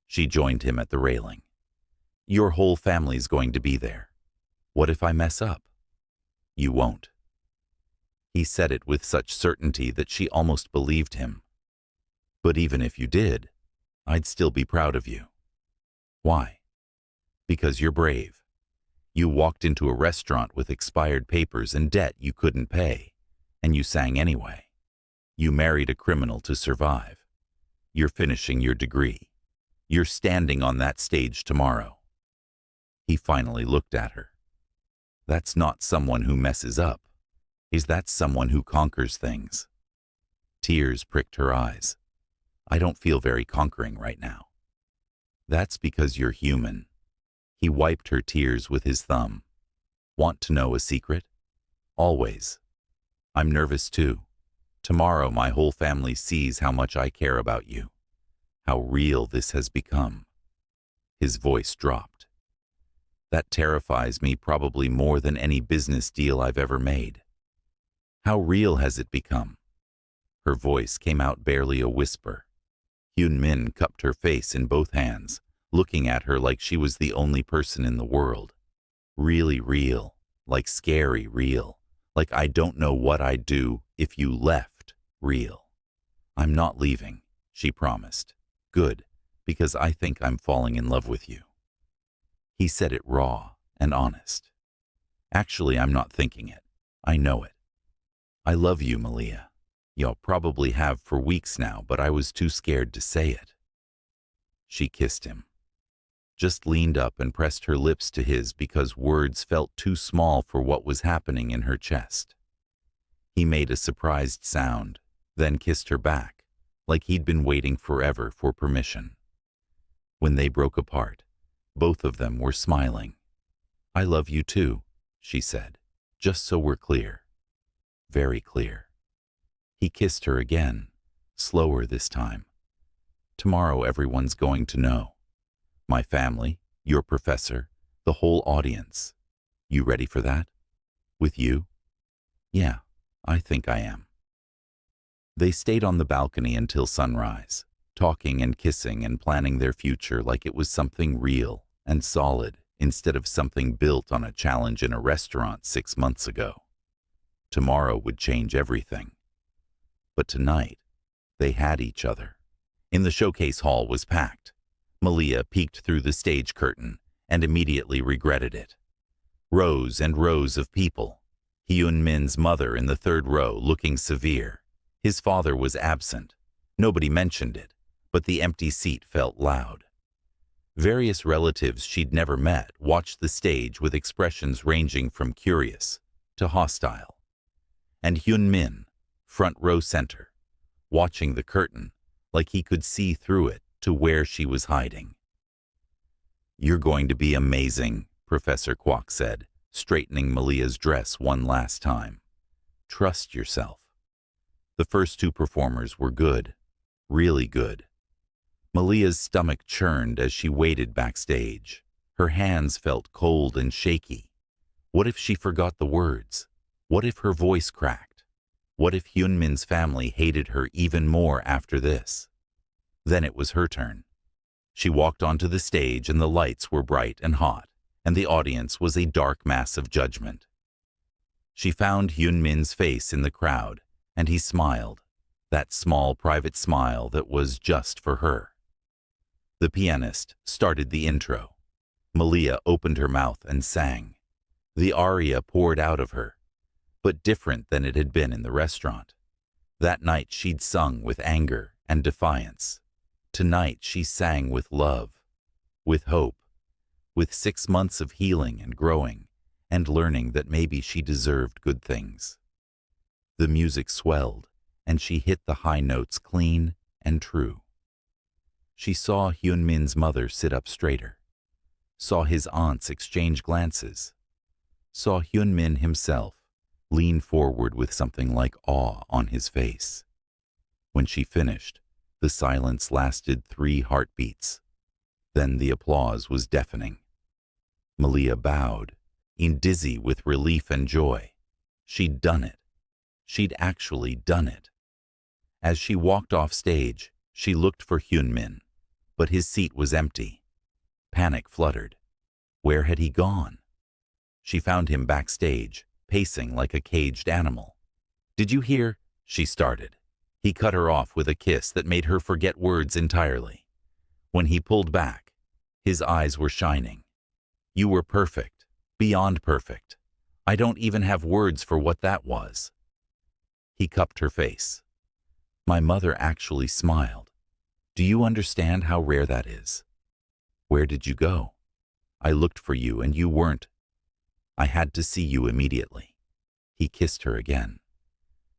She joined him at the railing. Your whole family's going to be there. What if I mess up? You won't. He said it with such certainty that she almost believed him. But even if you did, I'd still be proud of you. Why? Because you're brave. You walked into a restaurant with expired papers and debt you couldn't pay, and you sang anyway. You married a criminal to survive. You're finishing your degree. You're standing on that stage tomorrow. He finally looked at her. That's not someone who messes up. Is that someone who conquers things? Tears pricked her eyes. I don't feel very conquering right now. That's because you're human. He wiped her tears with his thumb. Want to know a secret? Always. I'm nervous too. Tomorrow my whole family sees how much I care about you. How real this has become. His voice dropped. That terrifies me probably more than any business deal I've ever made. How real has it become? Her voice came out barely a whisper. Hyun-min cupped her face in both hands, looking at her like she was the only person in the world. Really real, like scary real, like I don't know what I'd do if you left real. I'm not leaving, she promised. Good, because I think I'm falling in love with you. He said it raw and honest. Actually, I'm not thinking it. I know it. I love you, Malia. You probably have for weeks now, but I was too scared to say it. She kissed him. Just leaned up and pressed her lips to his because words felt too small for what was happening in her chest. He made a surprised sound, then kissed her back, like he'd been waiting forever for permission. When they broke apart, both of them were smiling. I love you too, she said, just so we're clear. Very clear. He kissed her again, slower this time. Tomorrow everyone's going to know. My family, your professor, the whole audience. You ready for that? With you? Yeah, I think I am. They stayed on the balcony until sunrise, talking and kissing and planning their future like it was something real and solid instead of something built on a challenge in a restaurant 6 months ago. Tomorrow would change everything. But tonight, they had each other. In the showcase hall was packed. Malia peeked through the stage curtain and immediately regretted it. Rows and rows of people. Hyun-min's mother in the third row looking severe. His father was absent. Nobody mentioned it, but the empty seat felt loud. Various relatives she'd never met watched the stage with expressions ranging from curious to hostile. And Hyun-min, front row center, watching the curtain like he could see through it to where she was hiding. You're going to be amazing, Professor Kwok said, straightening Malia's dress one last time. Trust yourself. The first two performers were good, really good. Malia's stomach churned as she waited backstage. Her hands felt cold and shaky. What if she forgot the words? What if her voice cracked? What if Hyun-min's family hated her even more after this? Then it was her turn. She walked onto the stage and the lights were bright and hot, and the audience was a dark mass of judgment. She found Hyun-min's face in the crowd, and he smiled, that small private smile that was just for her. The pianist started the intro. Malia opened her mouth and sang. The aria poured out of her, but different than it had been in the restaurant. That night she'd sung with anger and defiance. Tonight she sang with love, with hope, with 6 months of healing and growing, and learning that maybe she deserved good things. The music swelled, and she hit the high notes clean and true. She saw Hyun-min's mother sit up straighter, saw his aunts exchange glances, saw Hyun-min himself lean forward with something like awe on his face. When she finished, the silence lasted 3 heartbeats. Then the applause was deafening. Malia bowed, dizzy with relief and joy. She'd done it. She'd actually done it. As she walked off stage, she looked for Hyun-min, but his seat was empty. Panic fluttered. Where had he gone? She found him backstage, pacing like a caged animal. Did you hear? She started. He cut her off with a kiss that made her forget words entirely. When he pulled back, his eyes were shining. You were perfect, beyond perfect. I don't even have words for what that was. He cupped her face. My mother actually smiled. Do you understand how rare that is? Where did you go? I looked for you and you weren't. I had to see you immediately. He kissed her again.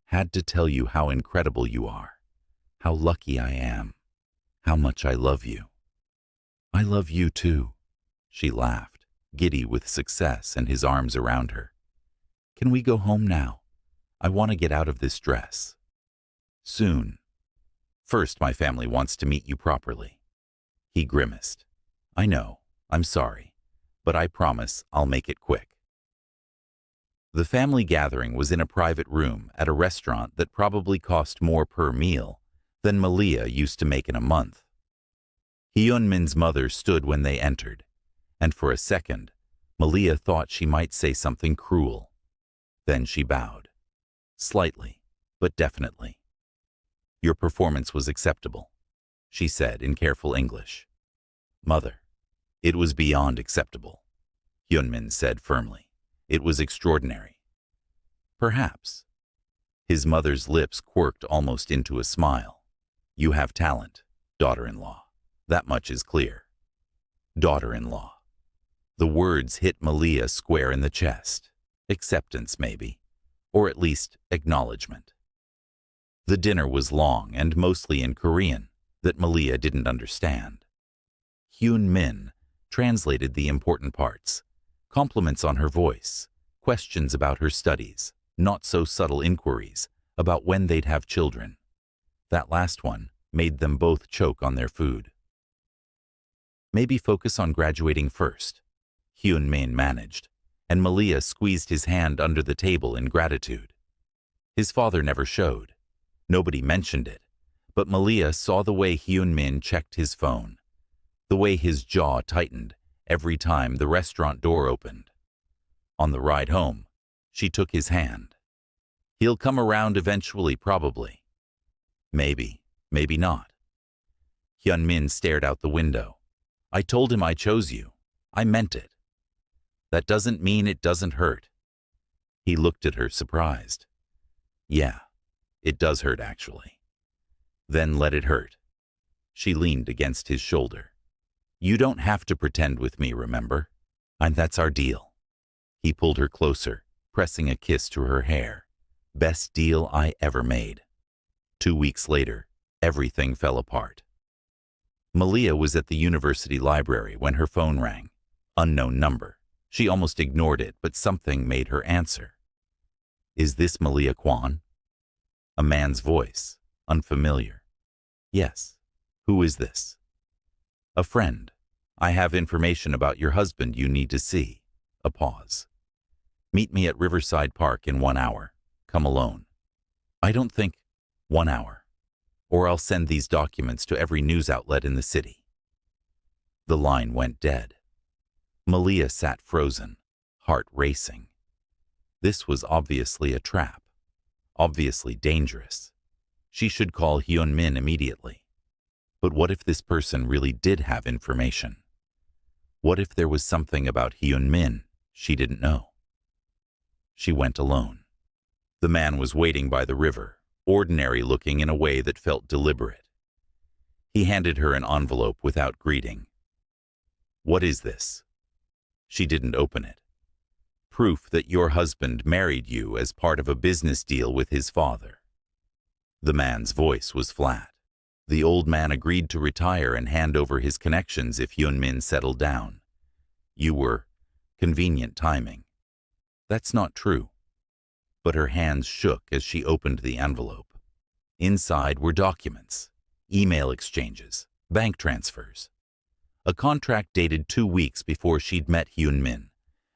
Had to tell you how incredible you are, how lucky I am, how much I love you. I love you too, she laughed, giddy with success and his arms around her. Can we go home now? I want to get out of this dress. Soon. First, my family wants to meet you properly. He grimaced. I know, I'm sorry, but I promise I'll make it quick. The family gathering was in a private room at a restaurant that probably cost more per meal than Malia used to make in a month. Hyunmin's mother stood when they entered, and for a second, Malia thought she might say something cruel. Then she bowed. Slightly, but definitely. Your performance was acceptable, she said in careful English. Mother, it was beyond acceptable, Hyunmin said firmly. It was extraordinary. Perhaps. His mother's lips quirked almost into a smile. You have talent, daughter-in-law. That much is clear. Daughter-in-law. The words hit Malia square in the chest. Acceptance, maybe, or at least acknowledgement. The dinner was long and mostly in Korean that Malia didn't understand. Hyunmin translated the important parts, compliments on her voice, questions about her studies, not so subtle inquiries about when they'd have children. That last one made them both choke on their food. Maybe focus on graduating first, Hyunmin managed, and Malia squeezed his hand under the table in gratitude. His father never showed. Nobody mentioned it, but Malia saw the way Hyunmin checked his phone, the way his jaw tightened every time the restaurant door opened. On the ride home, she took his hand. He'll come around eventually, probably. Maybe, maybe not. Hyunmin stared out the window. I told him I chose you. I meant it. That doesn't mean it doesn't hurt. He looked at her, surprised. Yeah, it does hurt, actually. Then let it hurt. She leaned against his shoulder. You don't have to pretend with me, remember? And that's our deal. He pulled her closer, pressing a kiss to her hair. Best deal I ever made. 2 weeks later, everything fell apart. Malia was at the university library when her phone rang. Unknown number. She almost ignored it, but something made her answer. Is this Malia Kwan? A man's voice, unfamiliar. Yes. Who is this? A friend. I have information about your husband you need to see. A pause. Meet me at Riverside Park in 1 hour. Come alone. I don't think 1 hour. Or I'll send these documents to every news outlet in the city. The line went dead. Malia sat frozen, heart racing. This was obviously a trap. Obviously dangerous. She should call Hyunmin immediately. But what if this person really did have information? What if there was something about Hyunmin she didn't know? She went alone. The man was waiting by the river, ordinary looking in a way that felt deliberate. He handed her an envelope without greeting. What is this? She didn't open it. Proof that your husband married you as part of a business deal with his father. The man's voice was flat. The old man agreed to retire and hand over his connections if Hyunmin settled down. You were convenient timing. That's not true. But her hands shook as she opened the envelope. Inside were documents, email exchanges, bank transfers. A contract dated 2 weeks before she'd met Hyunmin,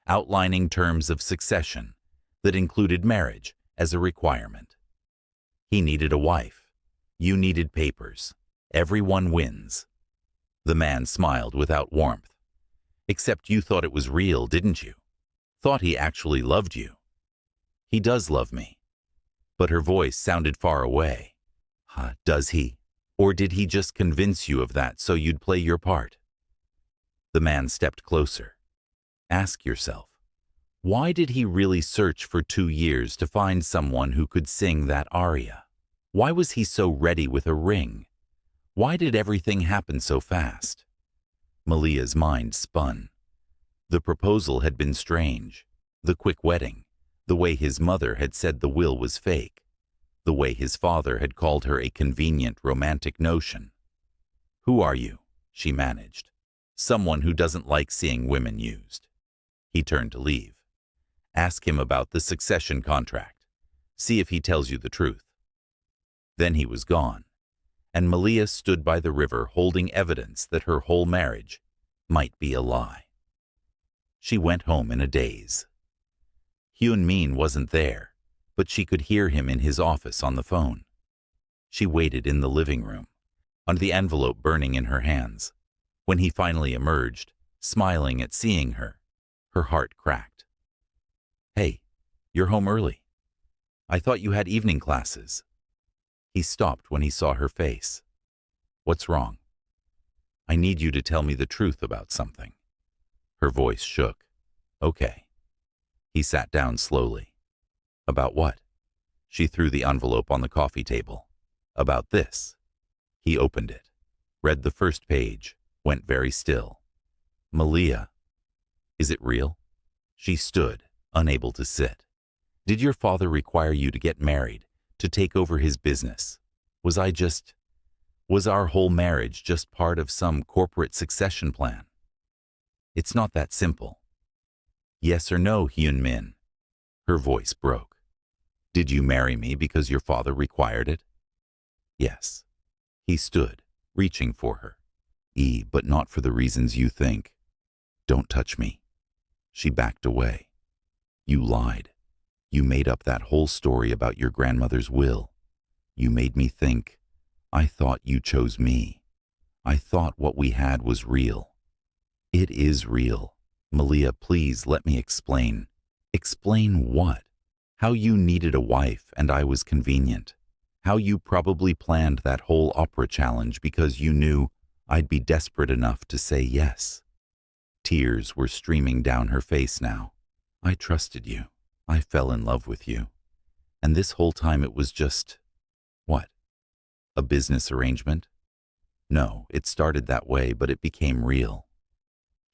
outlining terms of succession that included marriage as a requirement. He needed a wife. You needed papers. Everyone wins. The man smiled without warmth. Except you thought it was real, didn't you? Thought he actually loved you. He does love me. But her voice sounded far away. Does he? Or did he just convince you of that so you'd play your part? The man stepped closer. Ask yourself, why did he really search for 2 years to find someone who could sing that aria? Why was he so ready with a ring? Why did everything happen so fast? Malia's mind spun. The proposal had been strange. The quick wedding. The way his mother had said the will was fake. The way his father had called her a convenient romantic notion. Who are you? She managed. Someone who doesn't like seeing women used. He turned to leave. Ask him about the succession contract. See if he tells you the truth. Then he was gone. and Malia stood by the river holding evidence that her whole marriage might be a lie. She went home in a daze. Hyun-min wasn't there, but she could hear him in his office on the phone. She waited in the living room, on the envelope burning in her hands. When he finally emerged, smiling at seeing her, her heart cracked. "Hey, you're home early. I thought you had evening classes." He stopped when he saw her face. "What's wrong?" "I need you to tell me the truth about something." Her voice shook. "Okay." He sat down slowly. "About what?" She threw the envelope on the coffee table. "About this." He opened it, read the first page, went very still. "Malia, is it real?" She stood, unable to sit. "Did your father require you to get married, to take over his business? Was our whole marriage just part of some corporate succession plan?" "It's not that simple." "Yes or no, Hyun-min?" Her voice broke. "Did you marry me because your father required it?" "Yes." He stood, reaching for her. But not for the reasons you think." "Don't touch me." She backed away. "You lied. You made up that whole story about your grandmother's will. You made me think. I thought you chose me. I thought what we had was real." "It is real. Malia, please let me explain." "Explain what?" "How you needed a wife and I was convenient. How you probably planned that whole opera challenge because you knew I'd be desperate enough to say yes." Tears were streaming down her face now. "I trusted you. I fell in love with you. And this whole time it was just..." "What? A business arrangement?" "No, it started that way, but it became real."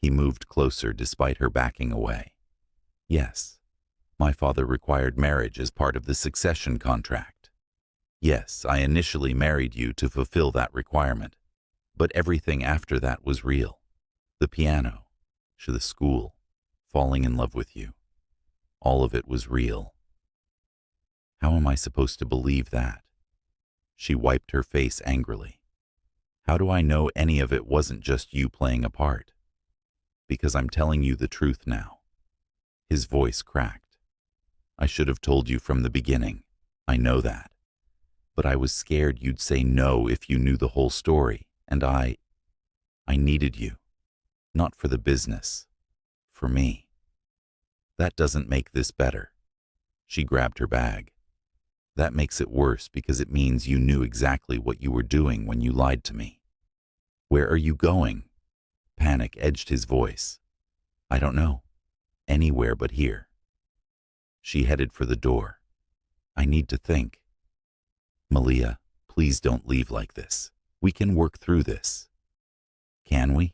He moved closer despite her backing away. "Yes, my father required marriage as part of the succession contract. Yes, I initially married you to fulfill that requirement. But everything after that was real. The piano, to the school, falling in love with you. All of it was real." "How am I supposed to believe that?" She wiped her face angrily. "How do I know any of it wasn't just you playing a part?" "Because I'm telling you the truth now." His voice cracked. "I should have told you from the beginning. I know that. But I was scared you'd say no if you knew the whole story. And I needed you. Not for the business. For me." "That doesn't make this better." She grabbed her bag. "That makes it worse because it means you knew exactly what you were doing when you lied to me." "Where are you going?" Panic edged his voice. "I don't know. Anywhere but here." She headed for the door. "I need to think." "Malia, please don't leave like this. We can work through this." "Can we?"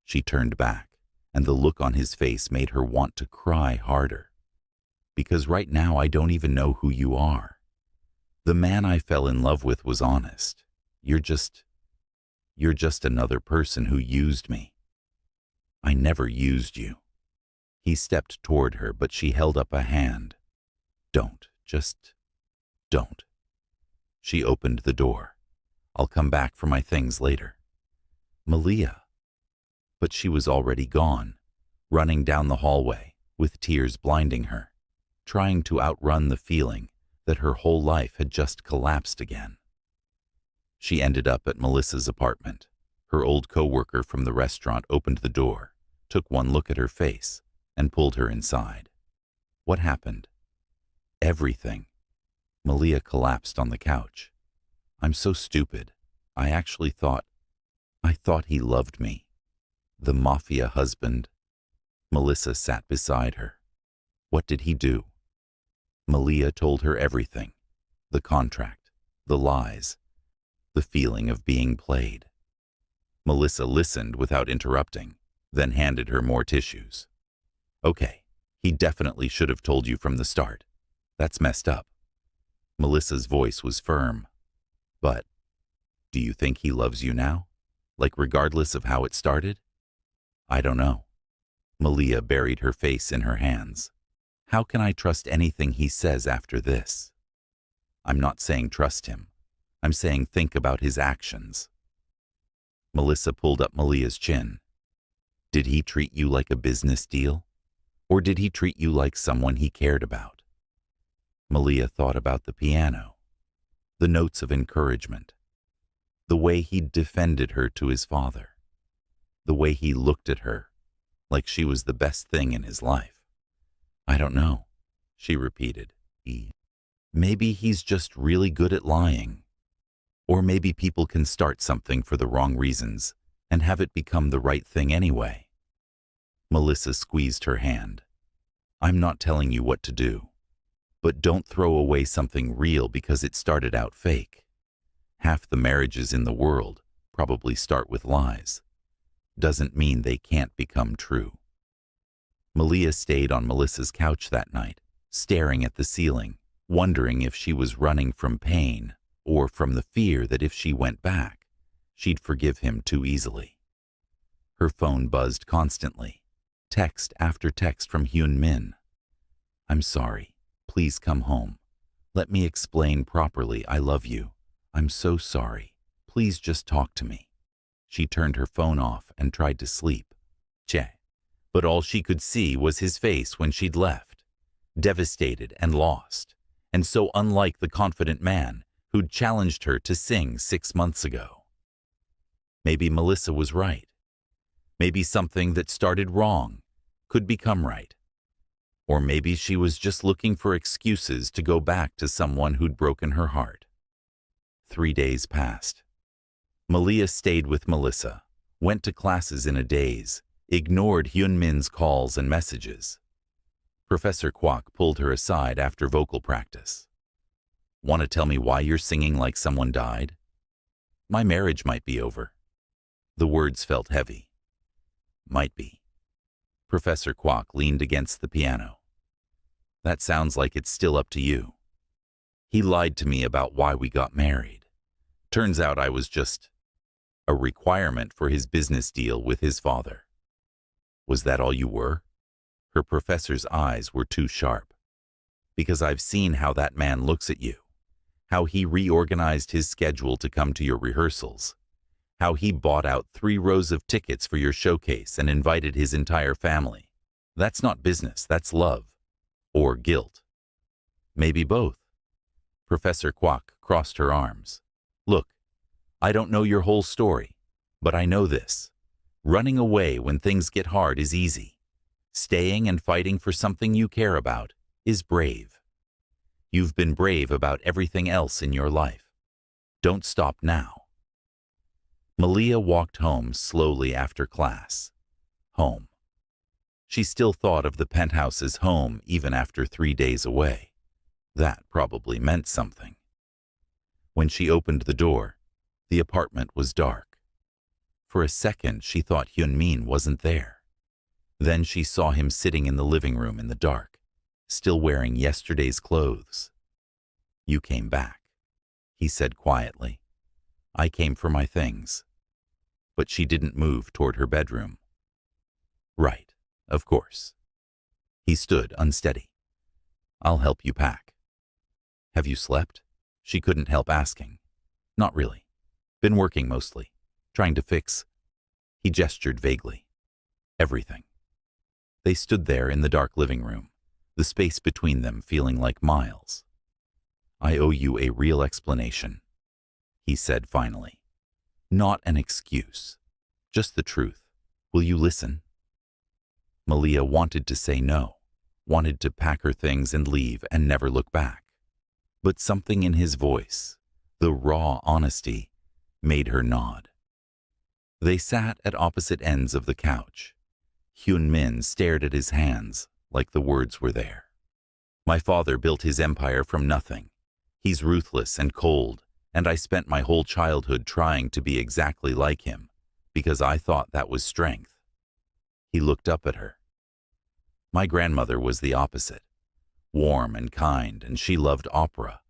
She turned back, and the look on his face made her want to cry harder. "Because right now I don't even know who you are. The man I fell in love with was honest. You're just another person who used me." "I never used you." He stepped toward her, but she held up a hand. "Don't. Just don't." She opened the door. "I'll come back for my things later." "Malia." But she was already gone, running down the hallway, with tears blinding her, trying to outrun the feeling that her whole life had just collapsed again. She ended up at Melissa's apartment. Her old co-worker from the restaurant opened the door, took one look at her face, and pulled her inside. "What happened?" "Everything." Malia collapsed on the couch. "I'm so stupid. I thought he loved me. The Mafia husband." Melissa sat beside her. "What did he do?" Malia told her everything. The contract, the lies, the feeling of being played. Melissa listened without interrupting, then handed her more tissues. "Okay, he definitely should have told you from the start. That's messed up." Melissa's voice was firm. "But, do you think he loves you now? Like regardless of how it started?" "I don't know." Malia buried her face in her hands. "How can I trust anything he says after this?" "I'm not saying trust him. I'm saying think about his actions. Melissa pulled up Malia's chin. Did he treat you like a business deal? Or did he treat you like someone he cared about? Malia thought about the piano, the notes of encouragement, the way he'd defended her to his father, the way he looked at her like she was the best thing in his life. I don't know, she repeated. Maybe he's just really good at lying. Or maybe people can start something for the wrong reasons and have it become the right thing anyway. Melissa squeezed her hand. I'm not telling you what to do, but don't throw away something real because it started out fake. Half the marriages in the world probably start with lies. Doesn't mean they can't become true. Malia stayed on Melissa's couch that night, staring at the ceiling, wondering if she was running from pain or from the fear that if she went back, she'd forgive him too easily. Her phone buzzed constantly, text after text from Hyun Min. I'm sorry. Please come home. Let me explain properly. I love you. I'm so sorry. Please just talk to me. She turned her phone off and tried to sleep. But all she could see was his face when she'd left, devastated and lost, and so unlike the confident man who'd challenged her to sing 6 months ago. Maybe Melissa was right. Maybe something that started wrong could become right. Or maybe she was just looking for excuses to go back to someone who'd broken her heart. 3 days passed. Malia stayed with Melissa, went to classes in a daze, ignored Hyun Min's calls and messages. Professor Kwok pulled her aside after vocal practice. Want to tell me why you're singing like someone died? My marriage might be over. The words felt heavy. Might be. Professor Kwok leaned against the piano. That sounds like it's still up to you. He lied to me about why we got married. Turns out I was just a requirement for his business deal with his father. Was that all you were? Her professor's eyes were too sharp. Because I've seen how that man looks at you, how he reorganized his schedule to come to your rehearsals, how he bought out 3 rows of tickets for your showcase and invited his entire family. That's not business, that's love. Or guilt. Maybe both. Professor Kwok crossed her arms. Look, I don't know your whole story, but I know this. Running away when things get hard is easy. Staying and fighting for something you care about is brave. You've been brave about everything else in your life. Don't stop now. Malia walked home slowly after class. Home. She still thought of the penthouse as home even after 3 days away. That probably meant something. When she opened the door, the apartment was dark. For a second, she thought Hyun Min wasn't there. Then she saw him sitting in the living room in the dark, still wearing yesterday's clothes. You came back, he said quietly. I came for my things. But she didn't move toward her bedroom. Right, of course. He stood unsteady. I'll help you pack. Have you slept? She couldn't help asking. Not really. Been working mostly. Trying to fix. He gestured vaguely. Everything. They stood there in the dark living room, the space between them feeling like miles. I owe you a real explanation, he said finally. Not an excuse. Just the truth. Will you listen? Malia wanted to say no, wanted to pack her things and leave and never look back. But something in his voice, the raw honesty, made her nod. They sat at opposite ends of the couch. Hyun Min stared at his hands like the words were there. My father built his empire from nothing. He's ruthless and cold, and I spent my whole childhood trying to be exactly like him, because I thought that was strength. He looked up at her. My grandmother was the opposite, warm and kind, and she loved opera,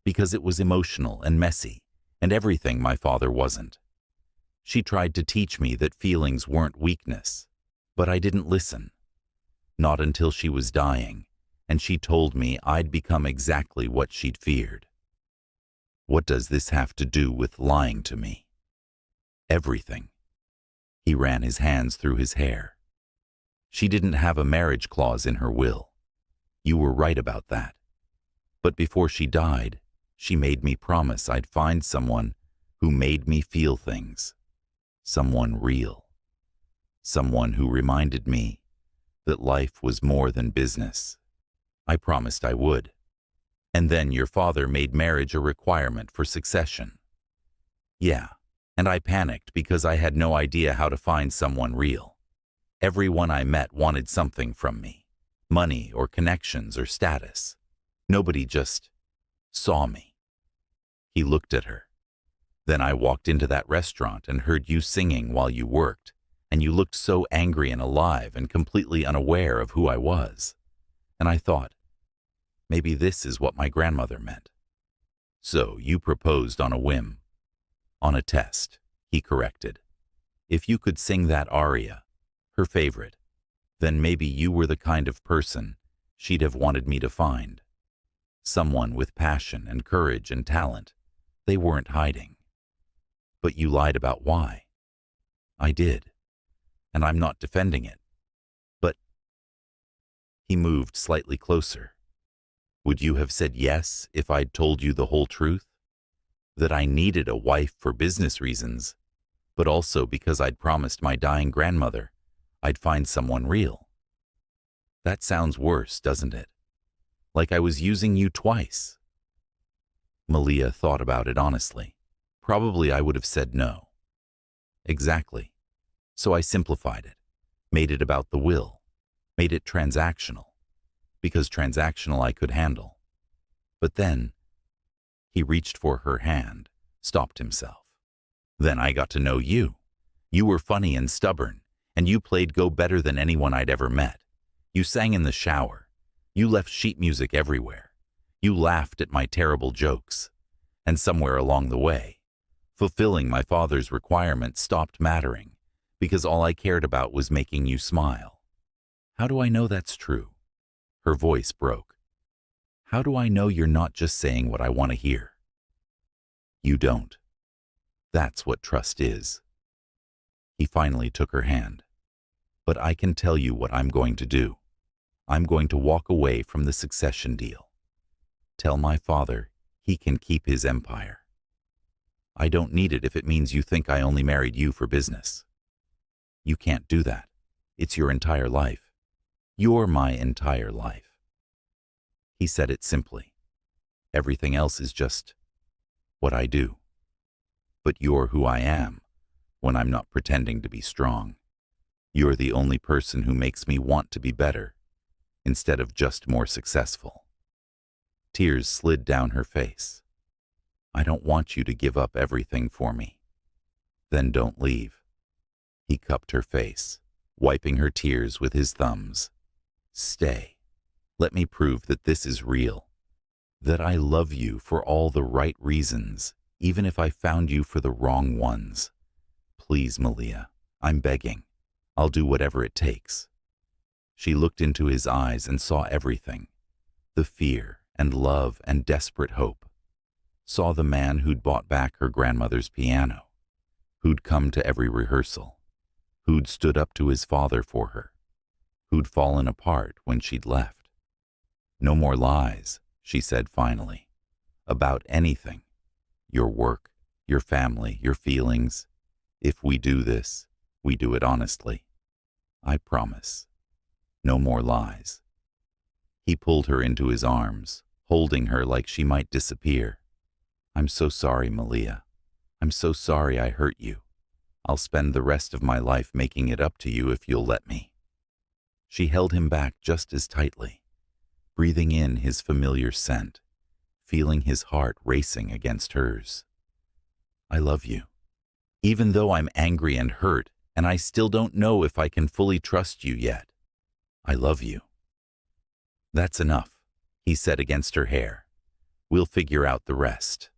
because it was emotional and messy, and everything my father wasn't. She tried to teach me that feelings weren't weakness, but I didn't listen. Not until she was dying, and she told me I'd become exactly what she'd feared. What does this have to do with lying to me? Everything. He ran his hands through his hair. She didn't have a marriage clause in her will. You were right about that. But before she died, she made me promise I'd find someone who made me feel things. Someone real. Someone who reminded me that life was more than business. I promised I would. And then your father made marriage a requirement for succession. Yeah, and I panicked because I had no idea how to find someone real. Everyone I met wanted something from me. Money or connections or status. Nobody just saw me. He looked at her. Then I walked into that restaurant and heard you singing while you worked, and you looked so angry and alive and completely unaware of who I was. And I thought, maybe this is what my grandmother meant. So you proposed on a whim. On a test, he corrected. If you could sing that aria, her favorite, then maybe you were the kind of person she'd have wanted me to find. Someone with passion and courage and talent. They weren't hiding. But you lied about why. I did. And I'm not defending it. But he moved slightly closer. Would you have said yes if I'd told you the whole truth? That I needed a wife for business reasons, but also because I'd promised my dying grandmother I'd find someone real. That sounds worse, doesn't it? Like I was using you twice. Malia thought about it honestly. Probably I would have said no. Exactly. So I simplified it, made it about the will, made it transactional, because transactional I could handle. But then, he reached for her hand, stopped himself. Then I got to know you. You were funny and stubborn, and you played Go better than anyone I'd ever met. You sang in the shower. You left sheet music everywhere. You laughed at my terrible jokes. And somewhere along the way, fulfilling my father's requirement stopped mattering, because all I cared about was making you smile. How do I know that's true? Her voice broke. How do I know you're not just saying what I want to hear? You don't. That's what trust is. He finally took her hand. But I can tell you what I'm going to do. I'm going to walk away from the succession deal. Tell my father he can keep his empire. I don't need it if it means you think I only married you for business. You can't do that. It's your entire life. You're my entire life. He said it simply. Everything else is just what I do. But you're who I am when I'm not pretending to be strong. You're the only person who makes me want to be better instead of just more successful. Tears slid down her face. I don't want you to give up everything for me. Then don't leave. He cupped her face, wiping her tears with his thumbs. Stay. Let me prove that this is real. That I love you for all the right reasons, even if I found you for the wrong ones. Please, Malia, I'm begging. I'll do whatever it takes. She looked into his eyes and saw everything. The fear and love and desperate hope. Saw the man who'd bought back her grandmother's piano, who'd come to every rehearsal, who'd stood up to his father for her, who'd fallen apart when she'd left. No more lies, she said finally, about anything. Your work, your family, your feelings. If we do this, we do it honestly. I promise. No more lies. He pulled her into his arms, holding her like she might disappear. I'm so sorry, Malia. I'm so sorry I hurt you. I'll spend the rest of my life making it up to you if you'll let me. She held him back just as tightly, breathing in his familiar scent, feeling his heart racing against hers. I love you. Even though I'm angry and hurt, and I still don't know if I can fully trust you yet. I love you. That's enough, he said against her hair. We'll figure out the rest.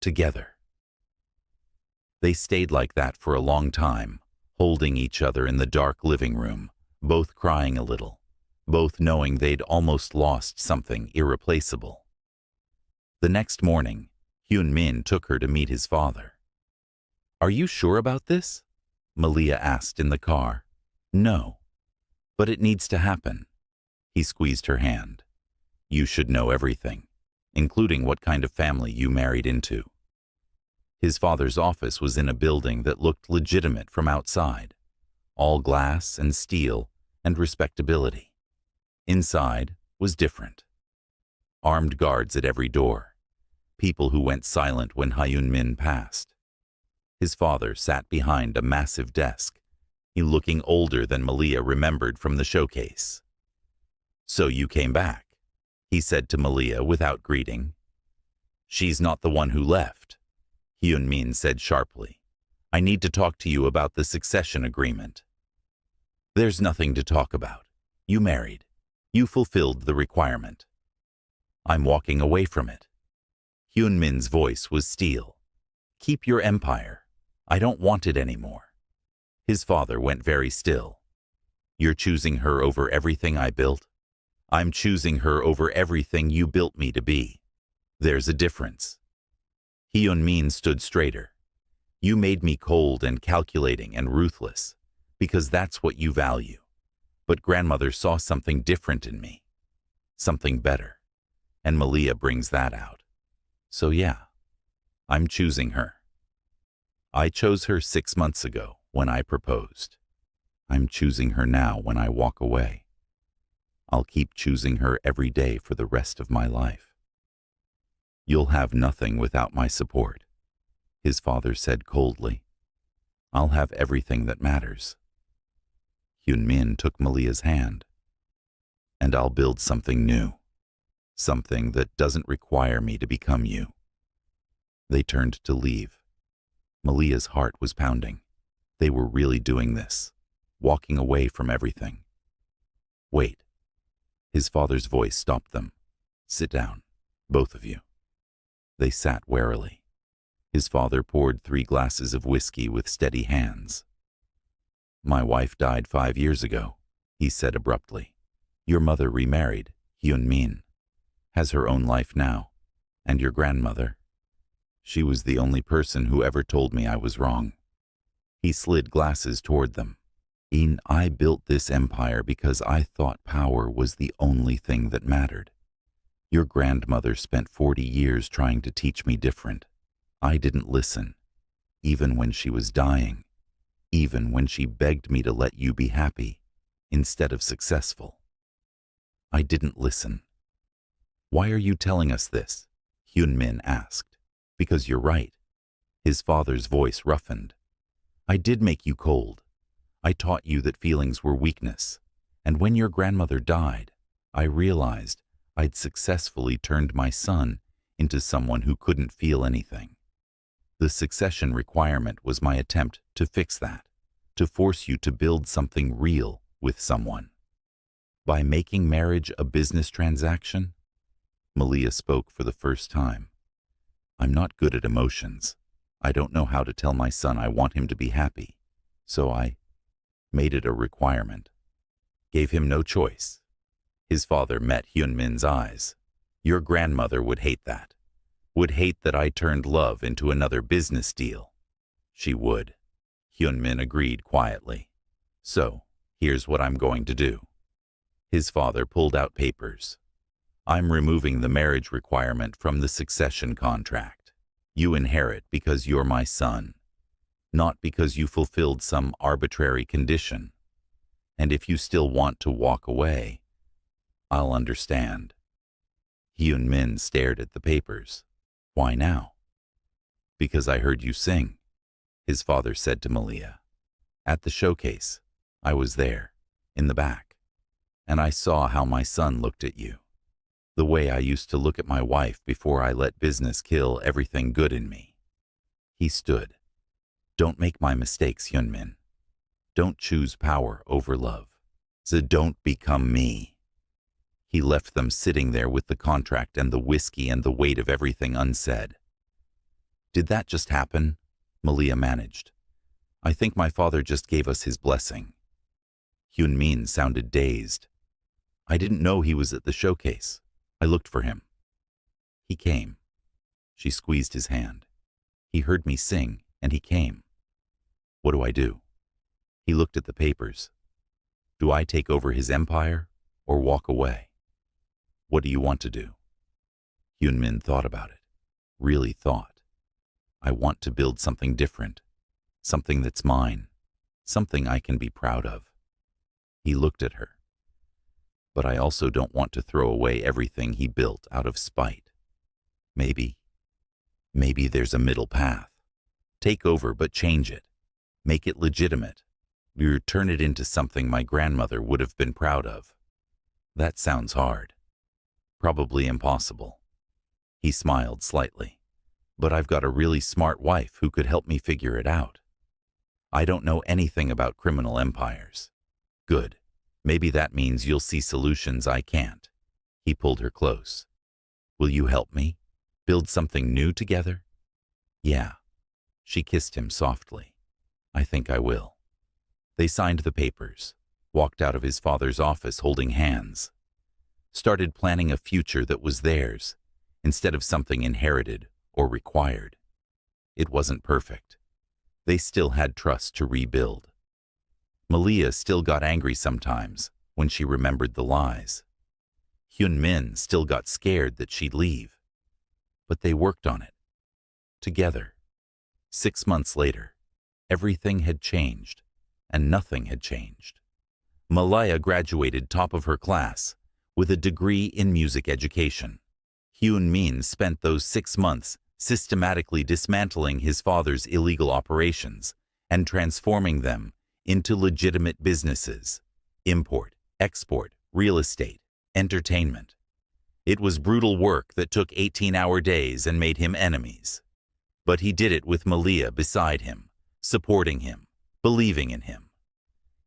Together. They stayed like that for a long time, holding each other in the dark living room, both crying a little, both knowing they'd almost lost something irreplaceable. The next morning, Hyun Min took her to meet his father. "Are you sure about this?" Malia asked in the car. "No, but it needs to happen." He squeezed her hand. "You should know everything, including what kind of family you married into." His father's office was in a building that looked legitimate from outside, all glass and steel and respectability. Inside was different. Armed guards at every door, people who went silent when Hyun Min passed. His father sat behind a massive desk, he looking older than Malia remembered from the showcase. "So you came back," he said to Malia without greeting. "She's not the one who left," Hyun Min said sharply. "I need to talk to you about the succession agreement." "There's nothing to talk about. You married. You fulfilled the requirement. I'm walking away from it." Hyun Min's voice was steel. "Keep your empire. I don't want it anymore." His father went very still. "You're choosing her over everything I built? I'm choosing her over everything you built me to be. There's a difference." Hyun Min stood straighter. "You made me cold and calculating and ruthless, because that's what you value. But grandmother saw something different in me. Something better. And Malia brings that out. So yeah, I'm choosing her. I chose her 6 months ago when I proposed. I'm choosing her now when I walk away. I'll keep choosing her every day for the rest of my life." "You'll have nothing without my support," his father said coldly. "I'll have everything that matters." Hyun Min took Malia's hand. "And I'll build something new. Something that doesn't require me to become you." They turned to leave. Malia's heart was pounding. They were really doing this, walking away from everything. "Wait." His father's voice stopped them. "Sit down, both of you." They sat warily. His father poured 3 glasses of whiskey with steady hands. "My wife died 5 years ago," he said abruptly. "Your mother remarried, Hyun Min, has her own life now, and your grandmother. She was the only person who ever told me I was wrong." He slid glasses toward them. "I built this empire because I thought power was the only thing that mattered. Your grandmother spent 40 years trying to teach me different. I didn't listen, even when she was dying, even when she begged me to let you be happy instead of successful. I didn't listen." "Why are you telling us this?" Hyun Min asked. "Because you're right." His father's voice roughened. "I did make you cold. I taught you that feelings were weakness, and when your grandmother died, I realized I'd successfully turned my son into someone who couldn't feel anything. The succession requirement was my attempt to fix that, to force you to build something real with someone. By making marriage a business transaction," Malia spoke for the first time, "I'm not good at emotions. I don't know how to tell my son I want him to be happy, so I made it a requirement. Gave him no choice." His father met Hyun Min's eyes. "Your grandmother would hate that. Would hate that I turned love into another business deal." "She would." Hyun Min agreed quietly. "So, here's what I'm going to do." His father pulled out papers. "I'm removing the marriage requirement from the succession contract. You inherit because you're my son, not because you fulfilled some arbitrary condition. And if you still want to walk away, I'll understand." Hyun Min stared at the papers. "Why now?" "Because I heard you sing," his father said to Malia. "At the showcase. I was there, in the back, and I saw how my son looked at you. The way I used to look at my wife before I let business kill everything good in me." He stood. "Don't make my mistakes, Hyun Min. Don't choose power over love. So don't become me." He left them sitting there with the contract and the whiskey and the weight of everything unsaid. "Did that just happen?" Malia managed. "I think my father just gave us his blessing." Hyun Min sounded dazed. "I didn't know he was at the showcase. I looked for him." He came. She squeezed his hand. He heard me sing, and he came. What do I do? He looked at the papers. Do I take over his empire or walk away? What do you want to do? Hyunmin thought about it. Really thought. I want to build something different. Something that's mine. Something I can be proud of. He looked at her. But I also don't want to throw away everything he built out of spite. Maybe there's a middle path. Take over but change it. Make it legitimate. You turn it into something my grandmother would have been proud of. That sounds hard. Probably impossible. He smiled slightly. But I've got a really smart wife who could help me figure it out. I don't know anything about criminal empires. Good. Maybe that means you'll see solutions I can't. He pulled her close. Will you help me? Build something new together? Yeah. She kissed him softly. I think I will. They signed the papers, walked out of his father's office holding hands, started planning a future that was theirs, instead of something inherited or required. It wasn't perfect. They still had trust to rebuild. Malia still got angry sometimes when she remembered the lies. Hyunmin still got scared that she'd leave. But they worked on it. Together. 6 months later, everything had changed, and nothing had changed. Malaya graduated top of her class with a degree in music education. Hyunmin spent those 6 months systematically dismantling his father's illegal operations and transforming them into legitimate businesses: import, export, real estate, entertainment. It was brutal work that took 18-hour days and made him enemies. But he did it with Malia beside him, supporting him, believing in him.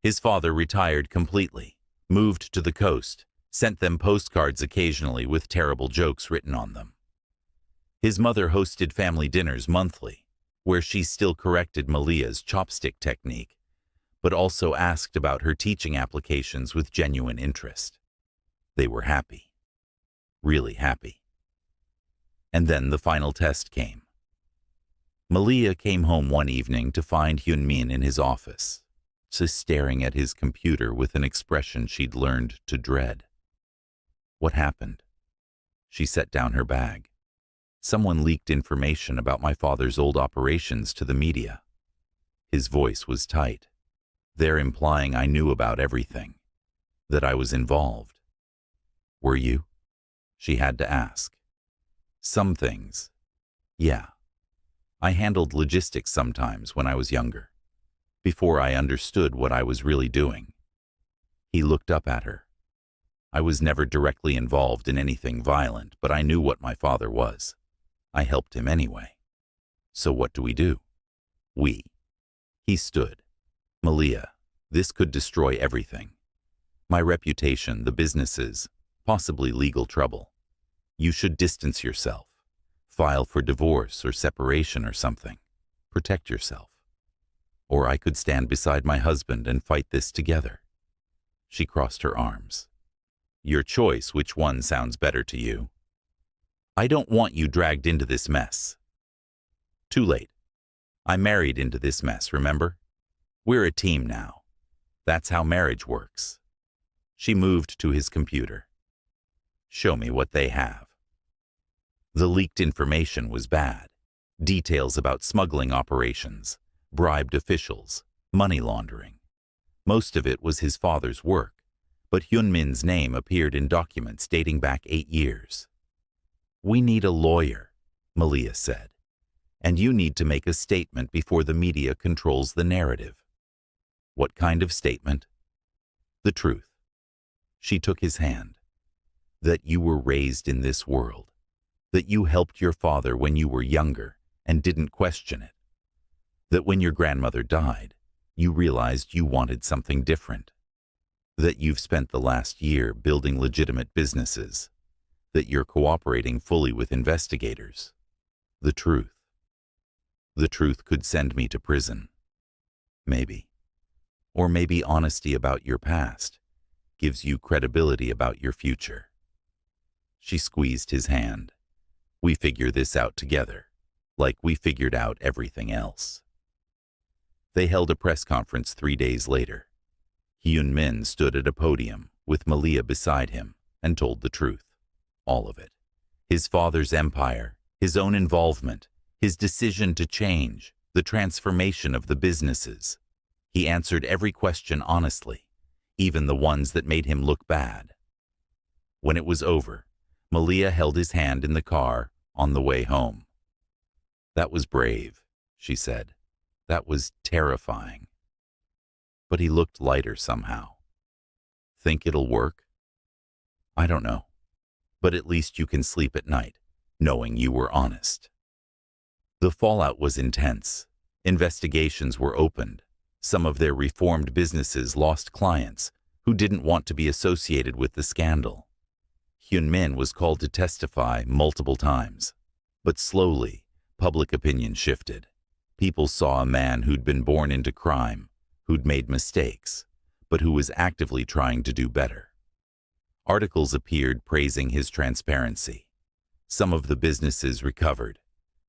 His father retired completely, moved to the coast, sent them postcards occasionally with terrible jokes written on them. His mother hosted family dinners monthly, where she still corrected Malia's chopstick technique, but also asked about her teaching applications with genuine interest. They were happy. Really happy. And then the final test came. Malia came home one evening to find Hyunmin in his office, just staring at his computer with an expression she'd learned to dread. What happened? She set down her bag. Someone leaked information about my father's old operations to the media. His voice was tight. They're implying I knew about everything, that I was involved. Were you? She had to ask. Some things. Yeah. I handled logistics sometimes when I was younger, before I understood what I was really doing. He looked up at her. I was never directly involved in anything violent, but I knew what my father was. I helped him anyway. So what do we do? We. He stood. Malia, this could destroy everything. My reputation, the businesses, possibly legal trouble. You should distance yourself. File for divorce or separation or something. Protect yourself. Or I could stand beside my husband and fight this together. She crossed her arms. Your choice, which one sounds better to you? I don't want you dragged into this mess. Too late. I married into this mess, remember? We're a team now. That's how marriage works. She moved to his computer. Show me what they have. The leaked information was bad. Details about smuggling operations, bribed officials, money laundering. Most of it was his father's work, but Hyunmin's name appeared in documents dating back 8 years. We need a lawyer, Malia said, and you need to make a statement before the media controls the narrative. What kind of statement? The truth. She took his hand. That you were raised in this world. That you helped your father when you were younger and didn't question it. That when your grandmother died, you realized you wanted something different. That you've spent the last year building legitimate businesses. That you're cooperating fully with investigators. The truth. The truth could send me to prison. Maybe. Or maybe honesty about your past gives you credibility about your future. She squeezed his hand. We figure this out together, like we figured out everything else. They held a press conference 3 days later. Hyun-min stood at a podium with Malia beside him and told the truth. All of it. His father's empire, his own involvement, his decision to change, the transformation of the businesses. He answered every question honestly, even the ones that made him look bad. When it was over, Malia held his hand in the car on the way home. "That was brave," she said. "That was terrifying." But he looked lighter somehow. "Think it'll work?" "I don't know. But at least you can sleep at night, knowing you were honest." The fallout was intense. Investigations were opened. Some of their reformed businesses lost clients who didn't want to be associated with the scandal. Hyun-min was called to testify multiple times. But slowly, public opinion shifted. People saw a man who'd been born into crime, who'd made mistakes, but who was actively trying to do better. Articles appeared praising his transparency. Some of the businesses recovered.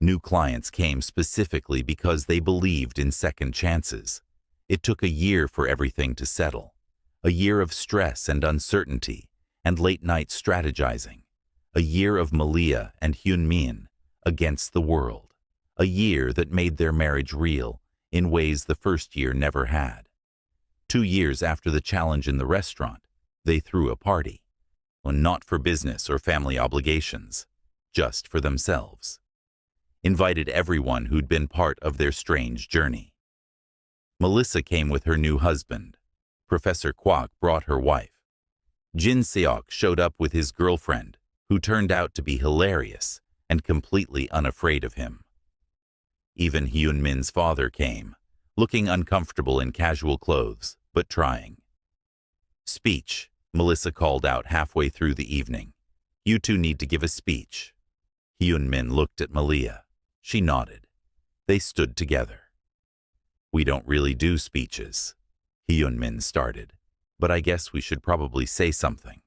New clients came specifically because they believed in second chances. It took a year for everything to settle. A year of stress and uncertainty and late-night strategizing. A year of Malia and Hyun-min against the world. A year that made their marriage real in ways the first year never had. 2 years after the challenge in the restaurant, they threw a party. Not for business or family obligations, just for themselves. Invited everyone who'd been part of their strange journey. Melissa came with her new husband. Professor Kwok brought her wife. Jin Seok showed up with his girlfriend, who turned out to be hilarious and completely unafraid of him. Even Hyun-min's father came, looking uncomfortable in casual clothes, but trying. "Speech," Melissa called out halfway through the evening. "You two need to give a speech." Hyun-min looked at Malia. She nodded. They stood together. "We don't really do speeches," Hyun-min started, "but I guess we should probably say something.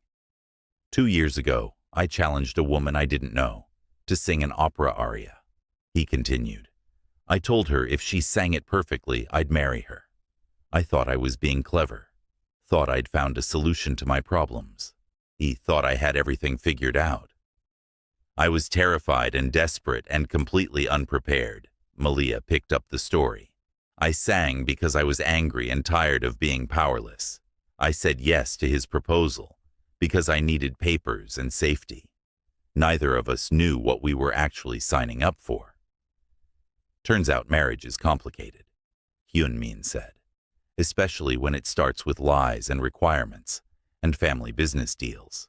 2 years ago, I challenged a woman I didn't know to sing an opera aria," he continued. "I told her if she sang it perfectly, I'd marry her. I thought I was being clever, thought I'd found a solution to my problems. He thought I had everything figured out. I was terrified and desperate and completely unprepared." Malia picked up the story. "I sang because I was angry and tired of being powerless. I said yes to his proposal because I needed papers and safety. Neither of us knew what we were actually signing up for." "Turns out marriage is complicated," Hyun-min said, "especially when it starts with lies and requirements and family business deals.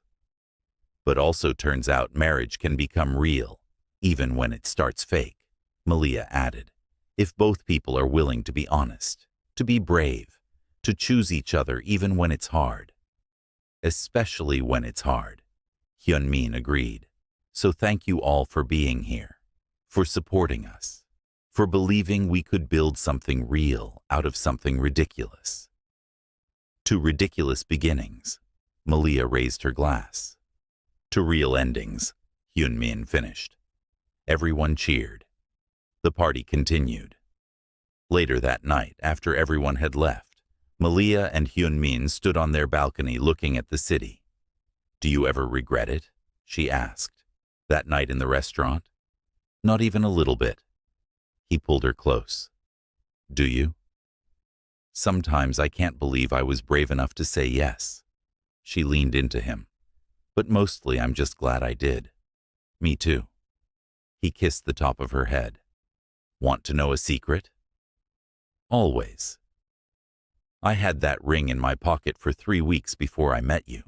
But also turns out marriage can become real, even when it starts fake," Malia added, "if both people are willing to be honest, to be brave, to choose each other even when it's hard." "Especially when it's hard," Hyun-min agreed. "So thank you all for being here, for supporting us, for believing we could build something real out of something ridiculous." "To ridiculous beginnings," Malia raised her glass. "To real endings," Hyun-min finished. Everyone cheered. The party continued. Later that night, after everyone had left, Malia and Hyun-min stood on their balcony looking at the city. "Do you ever regret it?" she asked. "That night in the restaurant?" "Not even a little bit." He pulled her close. "Do you?" "Sometimes I can't believe I was brave enough to say yes." She leaned into him. "But mostly I'm just glad I did." "Me too." He kissed the top of her head. "Want to know a secret?" "Always." "I had that ring in my pocket for 3 weeks before I met you.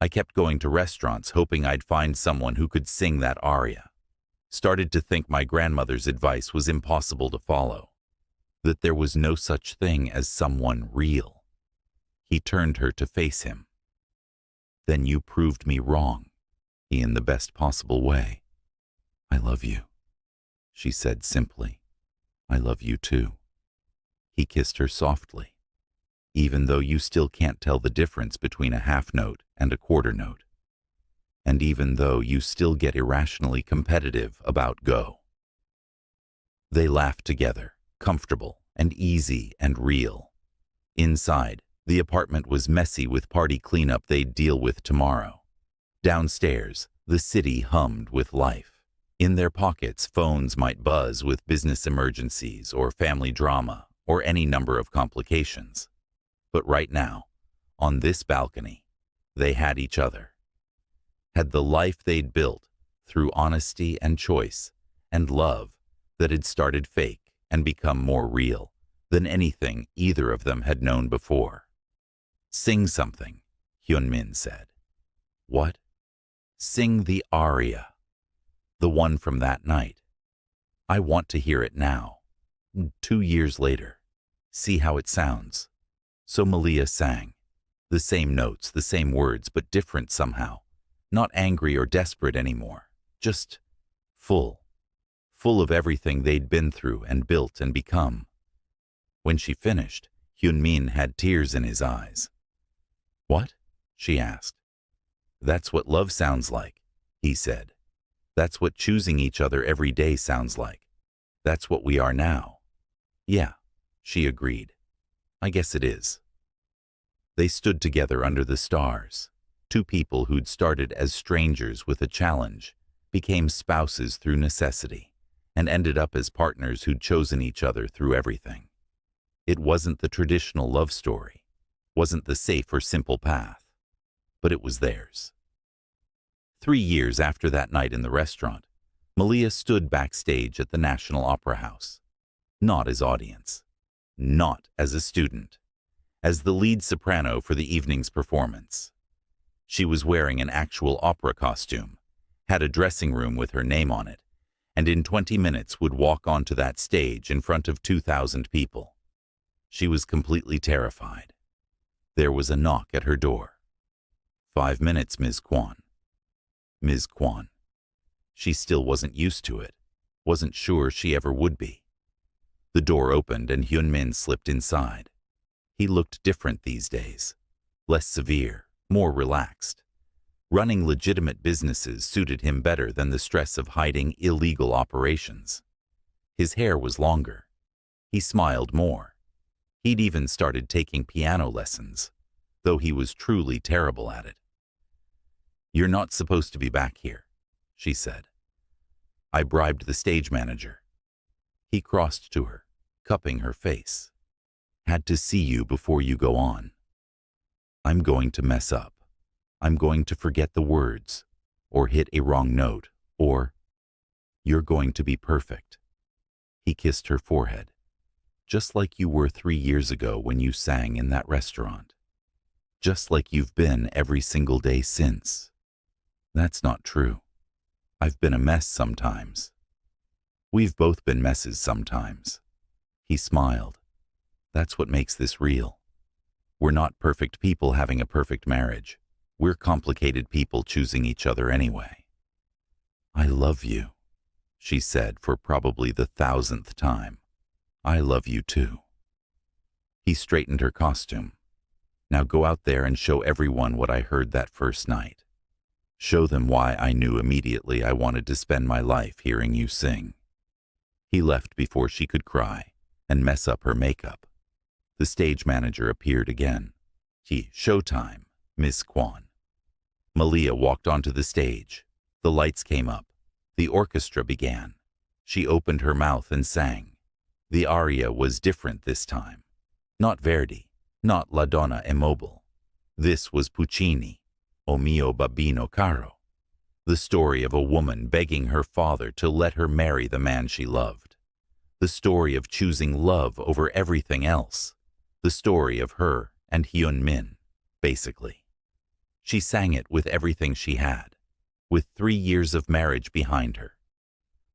I kept going to restaurants hoping I'd find someone who could sing that aria. Started to think my grandmother's advice was impossible to follow, that there was no such thing as someone real." He turned her to face him. "Then you proved me wrong, in the best possible way. I love you," she said simply. "I love you too." He kissed her softly, "Even though you still can't tell the difference between a half note and a quarter note." And even though you still get irrationally competitive about go. They laughed together, comfortable and easy and real. Inside, the apartment was messy with party cleanup they'd deal with tomorrow. Downstairs, the city hummed with life. In their pockets, phones might buzz with business emergencies or family drama or any number of complications. But right now, on this balcony, they had each other. Had the life they'd built through honesty and choice and love that had started fake and become more real than anything either of them had known before. Sing something, Hyunmin said. What? Sing the aria. The one from that night. I want to hear it now. 2 years later. See how it sounds. So Malia sang. The same notes, the same words, but different somehow. Not angry or desperate anymore. Just full. Full of everything they'd been through and built and become. When she finished, Hyunmin had tears in his eyes. What? She asked. That's what love sounds like, he said. That's what choosing each other every day sounds like. That's what we are now. Yeah, she agreed. I guess it is. They stood together under the stars. Two people who'd started as strangers with a challenge, became spouses through necessity, and ended up as partners who'd chosen each other through everything. It wasn't the traditional love story, wasn't the safe or simple path, but it was theirs. 3 years after that night in the restaurant, Malia stood backstage at the National Opera House. Not as audience, not as a student, as the lead soprano for the evening's performance. She was wearing an actual opera costume, had a dressing room with her name on it, and in 20 minutes would walk onto that stage in front of 2,000 people. She was completely terrified. There was a knock at her door. 5 minutes, Ms. Kwan. Ms. Kwan. She still wasn't used to it, wasn't sure she ever would be. The door opened and Hyunmin slipped inside. He looked different these days, less severe, more relaxed. Running legitimate businesses suited him better than the stress of hiding illegal operations. His hair was longer. He smiled more. He'd even started taking piano lessons, though he was truly terrible at it. You're not supposed to be back here, she said. I bribed the stage manager. He crossed to her, cupping her face. Had to see you before you go on. I'm going to mess up. I'm going to forget the words, or hit a wrong note, or you're going to be perfect. He kissed her forehead, just like you were 3 years ago when you sang in that restaurant. Just like you've been every single day since. That's not true. I've been a mess sometimes. We've both been messes sometimes. He smiled. That's what makes this real. We're not perfect people having a perfect marriage. We're complicated people choosing each other anyway. I love you, she said for probably the 1,000th time. I love you too. He straightened her costume. Now go out there and show everyone what I heard that first night. Show them why I knew immediately I wanted to spend my life hearing you sing. He left before she could cry and mess up her makeup. The stage manager appeared again. Showtime, Miss Kwan. Malia walked onto the stage. The lights came up. The orchestra began. She opened her mouth and sang. The aria was different this time. Not Verdi, not La Donna è mobile. This was Puccini, O mio babbino caro. The story of a woman begging her father to let her marry the man she loved. The story of choosing love over everything else. The story of her and Hyunmin, basically. She sang it with everything she had, with 3 years of marriage behind her,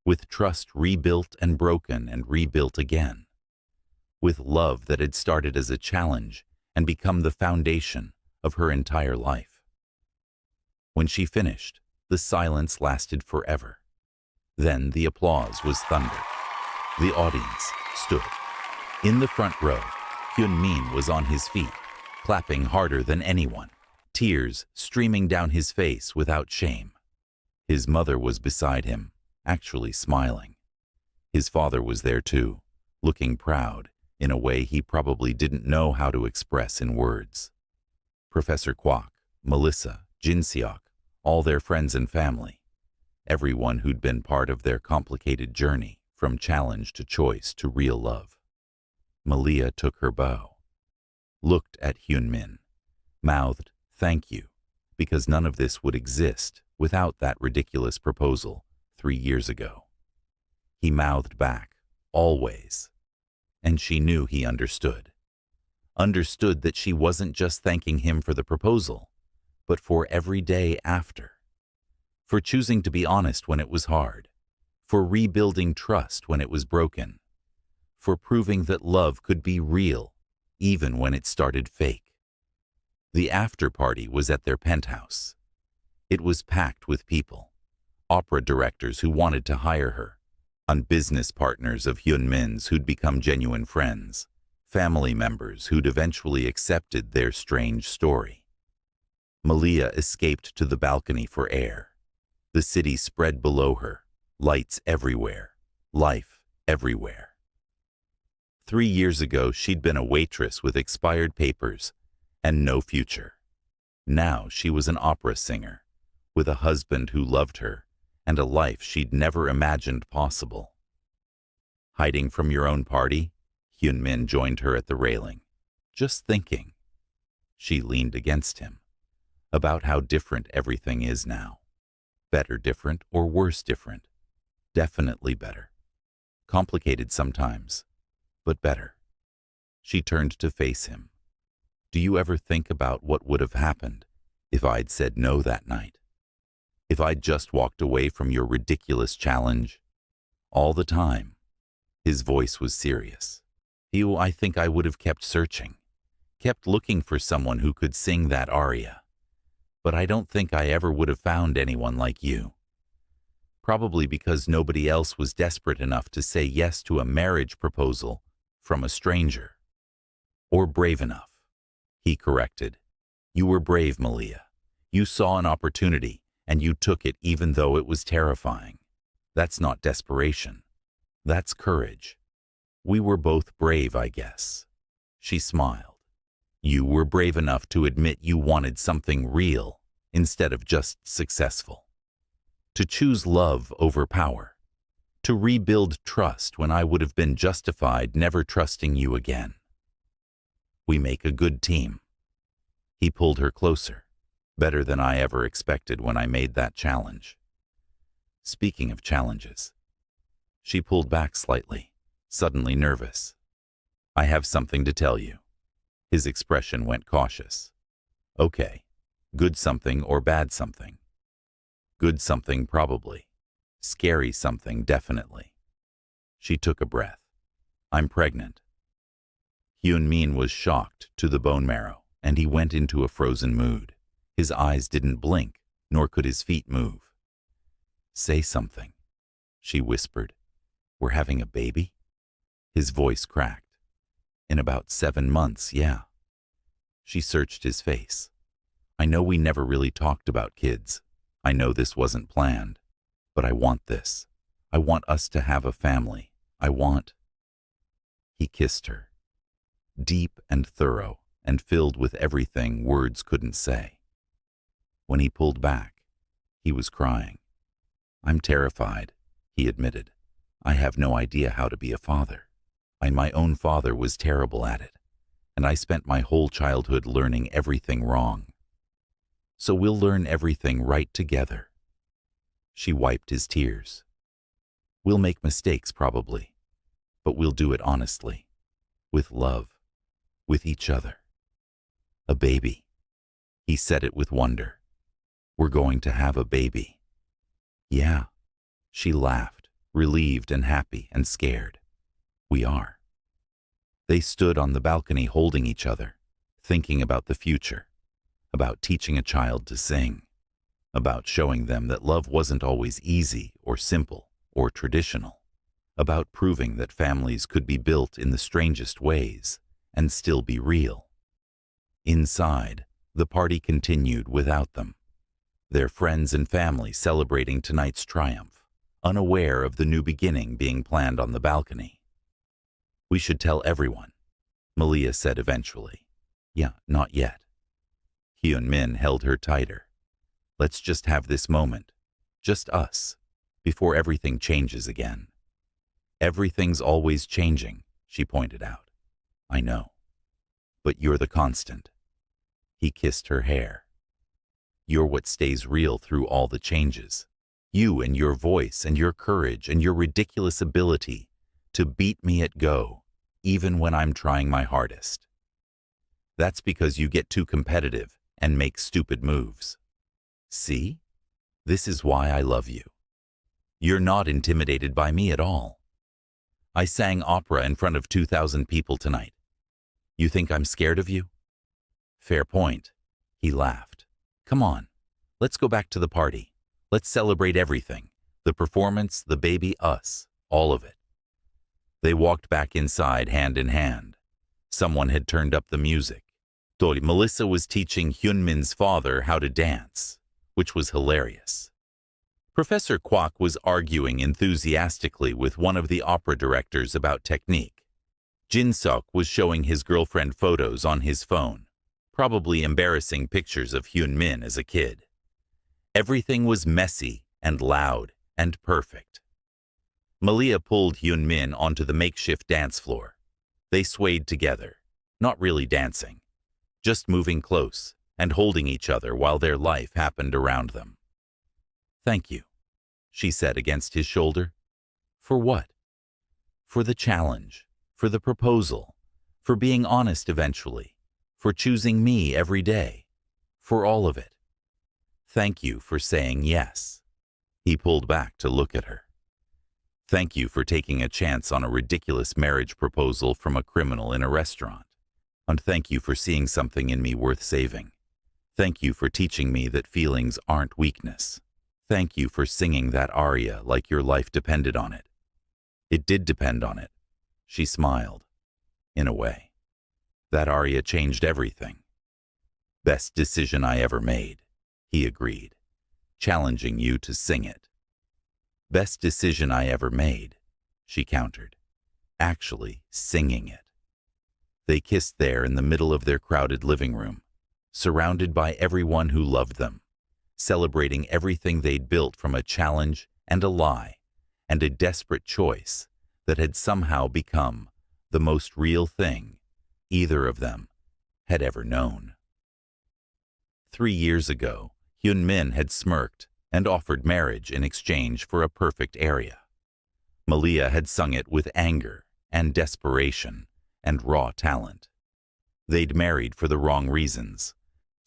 with trust rebuilt and broken and rebuilt again, with love that had started as a challenge and become the foundation of her entire life. When she finished, the silence lasted forever. Then the applause was thunder. The audience stood. In the front row, Hyunmin was on his feet, clapping harder than anyone. tears streaming down his face without shame. His mother was beside him, actually smiling. His father was there too, looking proud in a way he probably didn't know how to express in words. Professor Kwok, Melissa, Jinseok, all their friends and family, everyone who'd been part of their complicated journey from challenge to choice to real love. Malia took her bow, looked at Hyunmin, mouthed, "Thank you," because none of this would exist without that ridiculous proposal 3 years ago. He mouthed back, "Always." And she knew he understood. Understood that she wasn't just thanking him for the proposal, but for every day after. For choosing to be honest when it was hard. For rebuilding trust when it was broken. For proving that love could be real, even when it started fake. The after party was at their penthouse. It was packed with people. Opera directors who wanted to hire her. On business partners of Hyunmin's who'd become genuine friends. Family members who'd eventually accepted their strange story. Malia escaped to the balcony for air. The city spread below her, lights everywhere, life everywhere. 3 years ago, she'd been a waitress with expired papers and no future. Now she was an opera singer, with a husband who loved her and a life she'd never imagined possible. Hiding from your own party? Hyunmin joined her at the railing. Just thinking. She leaned against him. About how different everything is now. Better different or worse different? Definitely better. Complicated sometimes, but better. She turned to face him. Do you ever think about what would have happened if I'd said no that night? If I'd just walked away from your ridiculous challenge? All the time. His voice was serious. I think I would have kept searching, kept looking for someone who could sing that aria. But I don't think I ever would have found anyone like you. Probably because nobody else was desperate enough to say yes to a marriage proposal from a stranger. Or brave enough. He corrected. You were brave, Malia. You saw an opportunity, and you took it even though it was terrifying. That's not desperation. That's courage. We were both brave, I guess. She smiled. You were brave enough to admit you wanted something real instead of just successful. To choose love over power. To rebuild trust when I would have been justified never trusting you again. We make a good team. He pulled her closer, better than I ever expected when I made that challenge. Speaking of challenges. She pulled back slightly, suddenly nervous. I have something to tell you. His expression went cautious. Okay, good something or bad something? Good something probably. Scary something definitely. She took a breath. I'm pregnant. Hyunmin was shocked to the bone marrow, and he went into a frozen mood. His eyes didn't blink, nor could his feet move. Say something, she whispered. We're having a baby? His voice cracked. In about 7 months, yeah. She searched his face. I know we never really talked about kids. I know this wasn't planned. But I want this. I want us to have a family. I want... He kissed her. Deep and thorough, and filled with everything words couldn't say. When he pulled back, he was crying. I'm terrified, he admitted. I have no idea how to be a father. My own father was terrible at it, and I spent my whole childhood learning everything wrong. So we'll learn everything right together. She wiped his tears. We'll make mistakes probably, but we'll do it honestly, with love, with each other. A baby. He said it with wonder. We're going to have a baby. Yeah. She laughed, relieved and happy and scared. We are. They stood on the balcony holding each other, thinking about the future, about teaching a child to sing, about showing them that love wasn't always easy or simple or traditional, about proving that families could be built in the strangest ways and still be real. Inside, The party continued without them, their friends and family celebrating tonight's triumph, unaware of the new beginning being planned on the balcony. "We should tell everyone," Malia said eventually. "Yeah, not yet." Hyun-min held her tighter. "Let's just have this moment, just us, before everything changes again." "Everything's always changing," she pointed out. "I know. But you're the constant." He kissed her hair. "You're what stays real through all the changes. You and your voice and your courage and your ridiculous ability to beat me at go, even when I'm trying my hardest. That's because you get too competitive and make stupid moves. See? This is why I love you. You're not intimidated by me at all. I sang opera in front of 2,000 people tonight. You think I'm scared of you?" "Fair point," he laughed. "Come on, let's go back to the party. Let's celebrate everything. The performance, the baby, us, all of it." They walked back inside hand in hand. Someone had turned up the music. Melissa was teaching Hyun-min's father how to dance, which was hilarious. Professor Kwok was arguing enthusiastically with one of the opera directors about technique. Jin-suk was showing his girlfriend photos on his phone, probably embarrassing pictures of Hyun-min as a kid. Everything was messy and loud and perfect. Malia pulled Hyun-min onto the makeshift dance floor. They swayed together, not really dancing, just moving close and holding each other while their life happened around them. "Thank you," she said against his shoulder. "For what?" "For the challenge, for the proposal, for being honest eventually, for choosing me every day, for all of it. Thank you for saying yes." He pulled back to look at her. "Thank you for taking a chance on a ridiculous marriage proposal from a criminal in a restaurant. And thank you for seeing something in me worth saving. Thank you for teaching me that feelings aren't weakness. Thank you for singing that aria like your life depended on it." "It did depend on it," she smiled. "In a way. That aria changed everything." "Best decision I ever made," he agreed, "challenging you to sing it." "Best decision I ever made," she countered, "actually singing it." They kissed there in the middle of their crowded living room, surrounded by everyone who loved them, celebrating everything they'd built from a challenge and a lie and a desperate choice that had somehow become the most real thing either of them had ever known. 3 years ago, Hyun-min had smirked and offered marriage in exchange for a perfect aria. Malia had sung it with anger and desperation and raw talent. They'd married for the wrong reasons,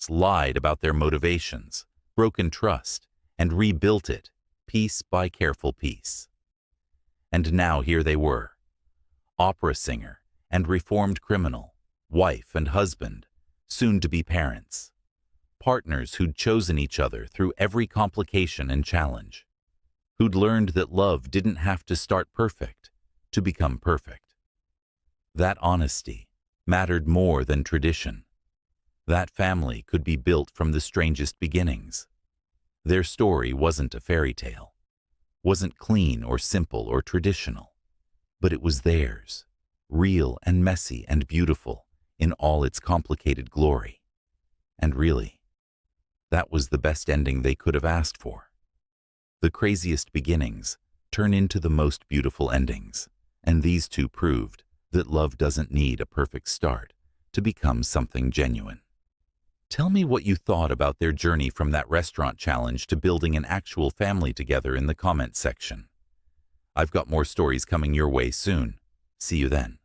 lied about their motivations, broken trust, and rebuilt it piece by careful piece. And now here they were, opera singer and reformed criminal, wife and husband, soon to be parents, partners who'd chosen each other through every complication and challenge, who'd learned that love didn't have to start perfect to become perfect. That honesty mattered more than tradition. That family could be built from the strangest beginnings. Their story wasn't a fairy tale, wasn't clean or simple or traditional, but it was theirs, real and messy and beautiful in all its complicated glory. And really, that was the best ending they could have asked for. The craziest beginnings turn into the most beautiful endings, and these two proved that love doesn't need a perfect start to become something genuine. Tell me what you thought about their journey from that restaurant challenge to building an actual family together in the comments section. I've got more stories coming your way soon. See you then.